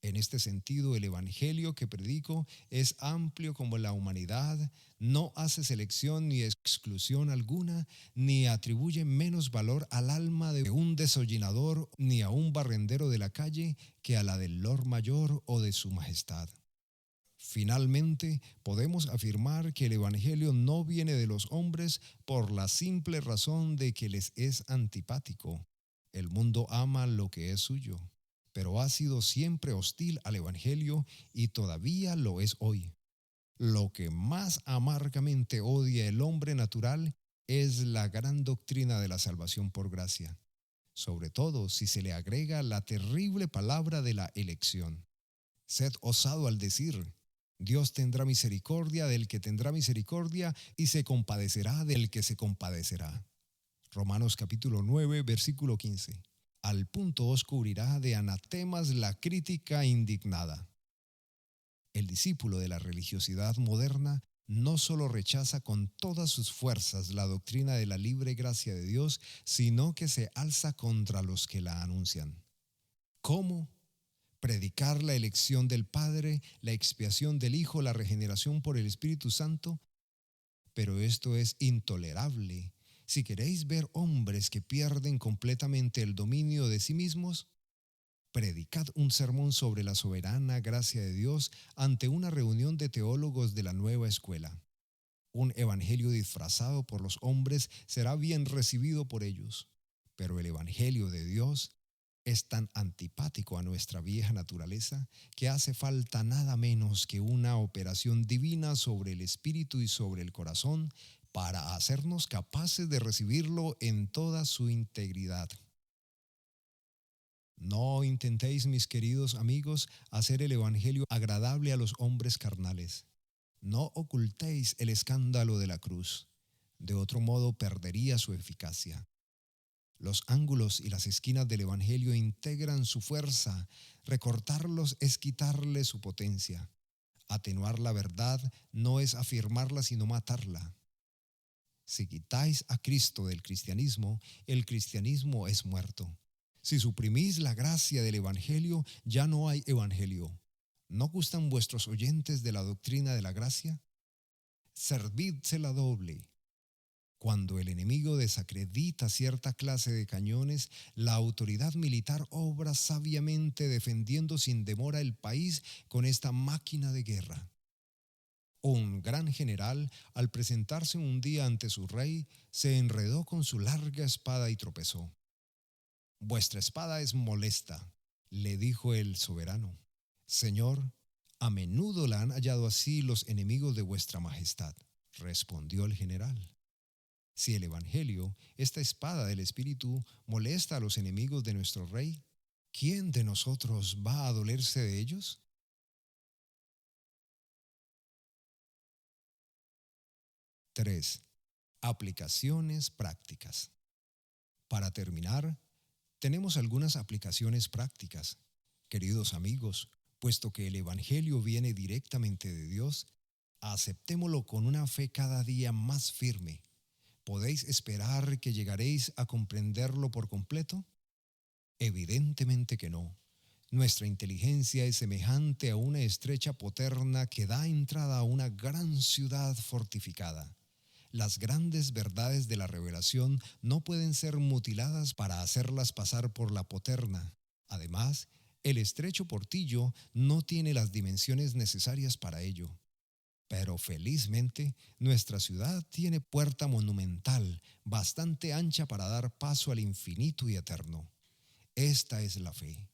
En este sentido, el Evangelio que predico es amplio como la humanidad, no hace selección ni exclusión alguna, ni atribuye menos valor al alma de un desollinador ni a un barrendero de la calle que a la del Lord Mayor o de su Majestad. Finalmente, podemos afirmar que el Evangelio no viene de los hombres por la simple razón de que les es antipático. El mundo ama lo que es suyo, pero ha sido siempre hostil al Evangelio y todavía lo es hoy. Lo que más amargamente odia el hombre natural es la gran doctrina de la salvación por gracia, sobre todo si se le agrega la terrible palabra de la elección. Sed osado al decir: Dios tendrá misericordia del que tendrá misericordia y se compadecerá del que se compadecerá. Romanos capítulo 9, versículo 15. Al punto os cubrirá de anatemas la crítica indignada. El discípulo de la religiosidad moderna no solo rechaza con todas sus fuerzas la doctrina de la libre gracia de Dios, sino que se alza contra los que la anuncian. ¿Cómo? Predicar la elección del Padre, la expiación del Hijo, la regeneración por el Espíritu Santo. pero esto es intolerable. Si queréis ver hombres que pierden completamente el dominio de sí mismos, predicad un sermón sobre la soberana gracia de Dios ante una reunión de teólogos de la nueva escuela. Un evangelio disfrazado por los hombres será bien recibido por ellos, pero el evangelio de Dios es tan antipático a nuestra vieja naturaleza que hace falta nada menos que una operación divina sobre el espíritu y sobre el corazón para hacernos capaces de recibirlo en toda su integridad. No intentéis, mis queridos amigos, hacer el Evangelio agradable a los hombres carnales. No ocultéis el escándalo de la cruz. De otro modo perdería su eficacia. Los ángulos y las esquinas del Evangelio integran su fuerza. Recortarlos es quitarle su potencia. Atenuar la verdad no es afirmarla sino matarla. Si quitáis a Cristo del cristianismo, el cristianismo es muerto. Si suprimís la gracia del Evangelio, ya no hay Evangelio. ¿No gustan vuestros oyentes de la doctrina de la gracia? Servídsela doble. Cuando el enemigo desacredita cierta clase de cañones, la autoridad militar obra sabiamente defendiendo sin demora el país con esta máquina de guerra. Un gran general, al presentarse un día ante su rey, se enredó con su larga espada y tropezó. «Vuestra espada es molesta», le dijo el soberano. «Señor, a menudo la han hallado así los enemigos de vuestra majestad», respondió el general. Si el Evangelio, esta espada del Espíritu, molesta a los enemigos de nuestro rey, ¿quién de nosotros va a dolerse de ellos? 3. Aplicaciones prácticas. Para terminar, tenemos algunas aplicaciones prácticas. Queridos amigos, puesto que el Evangelio viene directamente de Dios, aceptémoslo con una fe cada día más firme. ¿Podéis esperar que llegaréis a comprenderlo por completo? Evidentemente que no. Nuestra inteligencia es semejante a una estrecha poterna que da entrada a una gran ciudad fortificada. Las grandes verdades de la revelación no pueden ser mutiladas para hacerlas pasar por la poterna. Además, el estrecho portillo no tiene las dimensiones necesarias para ello. Pero felizmente, nuestra ciudad tiene puerta monumental, bastante ancha para dar paso al infinito y eterno. Esta es la fe.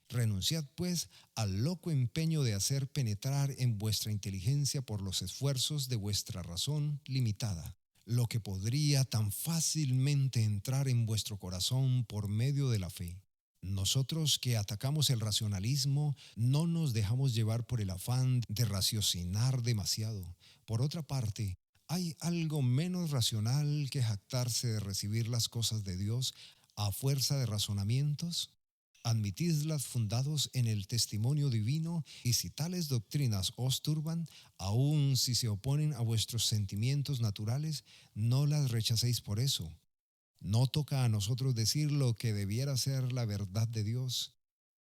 Renunciad, pues, al loco empeño de hacer penetrar en vuestra inteligencia por los esfuerzos de vuestra razón limitada, lo que podría tan fácilmente entrar en vuestro corazón por medio de la fe. Nosotros que atacamos el racionalismo no nos dejamos llevar por el afán de raciocinar demasiado. Por otra parte, ¿hay algo menos racional que jactarse de recibir las cosas de Dios a fuerza de razonamientos? Admitidlas fundados en el testimonio divino, y si tales doctrinas os turban, aun si se oponen a vuestros sentimientos naturales, no las rechacéis por eso. No toca a nosotros decir lo que debiera ser la verdad de Dios.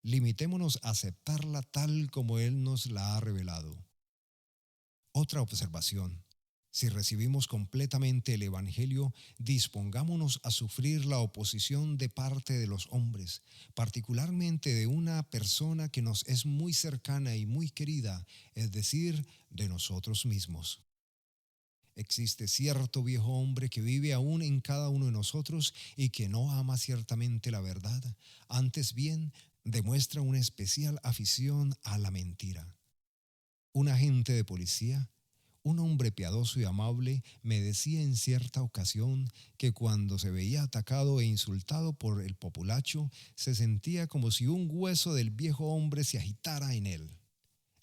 Limitémonos a aceptarla tal como Él nos la ha revelado. Otra observación. Si recibimos completamente el Evangelio, dispongámonos a sufrir la oposición de parte de los hombres, particularmente de una persona que nos es muy cercana y muy querida, es decir, de nosotros mismos. Existe cierto viejo hombre que vive aún en cada uno de nosotros y que no ama ciertamente la verdad, antes bien demuestra una especial afición a la mentira. Un agente de policía, un hombre piadoso y amable, me decía en cierta ocasión que cuando se veía atacado e insultado por el populacho, se sentía como si un hueso del viejo hombre se agitara en él.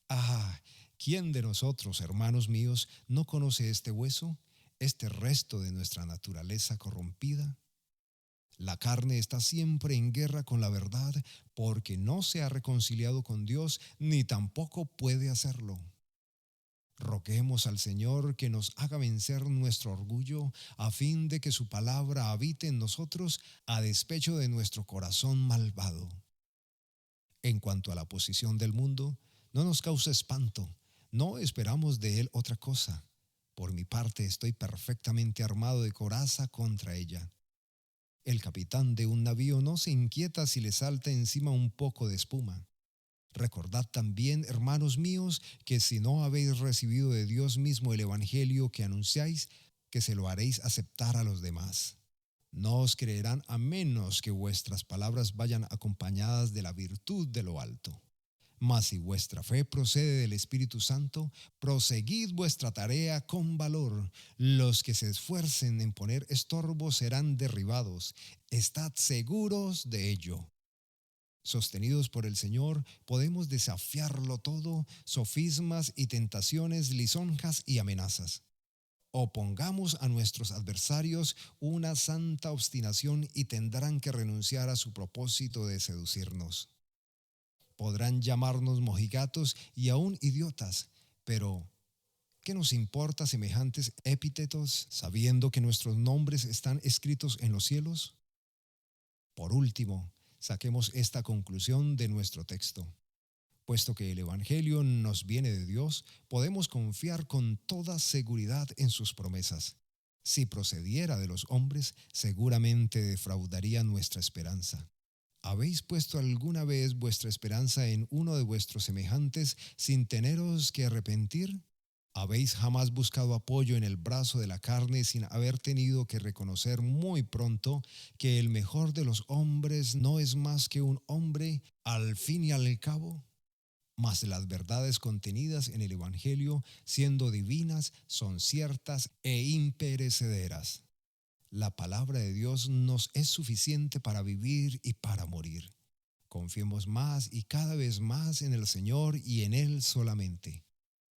Ah, ¿quién de nosotros, hermanos míos, no conoce este hueso, este resto de nuestra naturaleza corrompida? La carne está siempre en guerra con la verdad porque no se ha reconciliado con Dios ni tampoco puede hacerlo. Roguemos al Señor que nos haga vencer nuestro orgullo a fin de que su palabra habite en nosotros a despecho de nuestro corazón malvado. En cuanto a la posición del mundo, no nos causa espanto, no esperamos de él otra cosa. Por mi parte estoy perfectamente armado de coraza contra ella. El capitán de un navío no se inquieta si le salta encima un poco de espuma. Recordad también, hermanos míos, que si no habéis recibido de Dios mismo el Evangelio que anunciáis, que se lo haréis aceptar a los demás. No os creerán a menos que vuestras palabras vayan acompañadas de la virtud de lo alto. Mas si vuestra fe procede del Espíritu Santo, proseguid vuestra tarea con valor. Los que se esfuercen en poner estorbo serán derribados. Estad seguros de ello. Sostenidos por el Señor, podemos desafiarlo todo, sofismas y tentaciones, lisonjas y amenazas. Opongamos a nuestros adversarios una santa obstinación y tendrán que renunciar a su propósito de seducirnos. Podrán llamarnos mojigatos y aún idiotas, pero ¿qué nos importa semejantes epítetos sabiendo que nuestros nombres están escritos en los cielos? Por último, saquemos esta conclusión de nuestro texto. Puesto que el Evangelio nos viene de Dios, podemos confiar con toda seguridad en sus promesas. Si procediera de los hombres, seguramente defraudaría nuestra esperanza. ¿Habéis puesto alguna vez vuestra esperanza en uno de vuestros semejantes sin teneros que arrepentir? ¿Habéis jamás buscado apoyo en el brazo de la carne sin haber tenido que reconocer muy pronto que el mejor de los hombres no es más que un hombre al fin y al cabo? Mas las verdades contenidas en el Evangelio, siendo divinas, son ciertas e imperecederas. La palabra de Dios nos es suficiente para vivir y para morir. Confiemos más y cada vez más en el Señor y en Él solamente.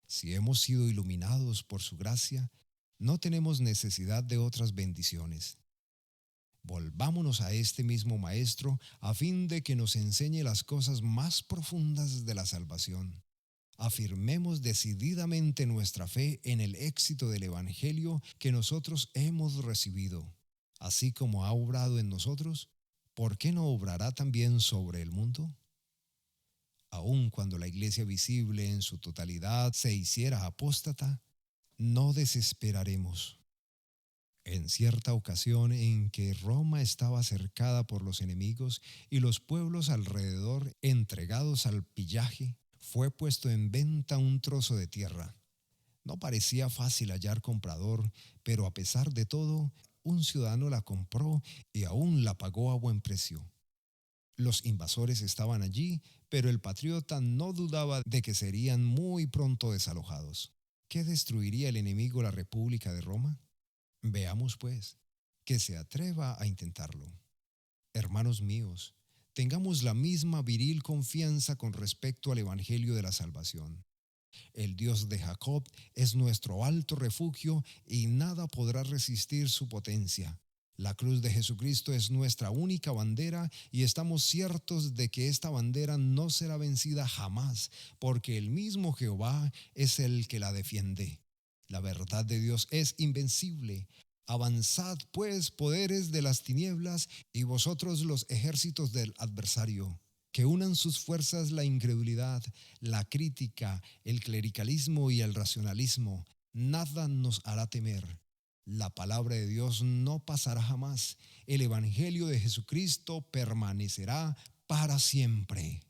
Si hemos sido iluminados por su gracia, no tenemos necesidad de otras bendiciones. Volvámonos a este mismo Maestro a fin de que nos enseñe las cosas más profundas de la salvación. Afirmemos decididamente nuestra fe en el éxito del Evangelio que nosotros hemos recibido. Así como ha obrado en nosotros, ¿por qué no obrará también sobre el mundo? Aun cuando la iglesia visible en su totalidad se hiciera apóstata, no desesperaremos. En cierta ocasión en que Roma estaba cercada por los enemigos y los pueblos alrededor entregados al pillaje, fue puesto en venta un trozo de tierra. No parecía fácil hallar comprador, pero a pesar de todo, un ciudadano la compró y aún la pagó a buen precio. Los invasores estaban allí, pero el patriota no dudaba de que serían muy pronto desalojados. ¿Qué destruiría el enemigo la República de Roma? Veamos, pues, que se atreva a intentarlo. Hermanos míos, tengamos la misma viril confianza con respecto al Evangelio de la salvación. El Dios de Jacob es nuestro alto refugio y nada podrá resistir su potencia. La cruz de Jesucristo es nuestra única bandera y estamos ciertos de que esta bandera no será vencida jamás, porque el mismo Jehová es el que la defiende. La verdad de Dios es invencible. Avanzad, pues, poderes de las tinieblas, y vosotros los ejércitos del adversario, que unan sus fuerzas la incredulidad, la crítica, el clericalismo y el racionalismo. Nada nos hará temer. La palabra de Dios no pasará jamás. El Evangelio de Jesucristo permanecerá para siempre.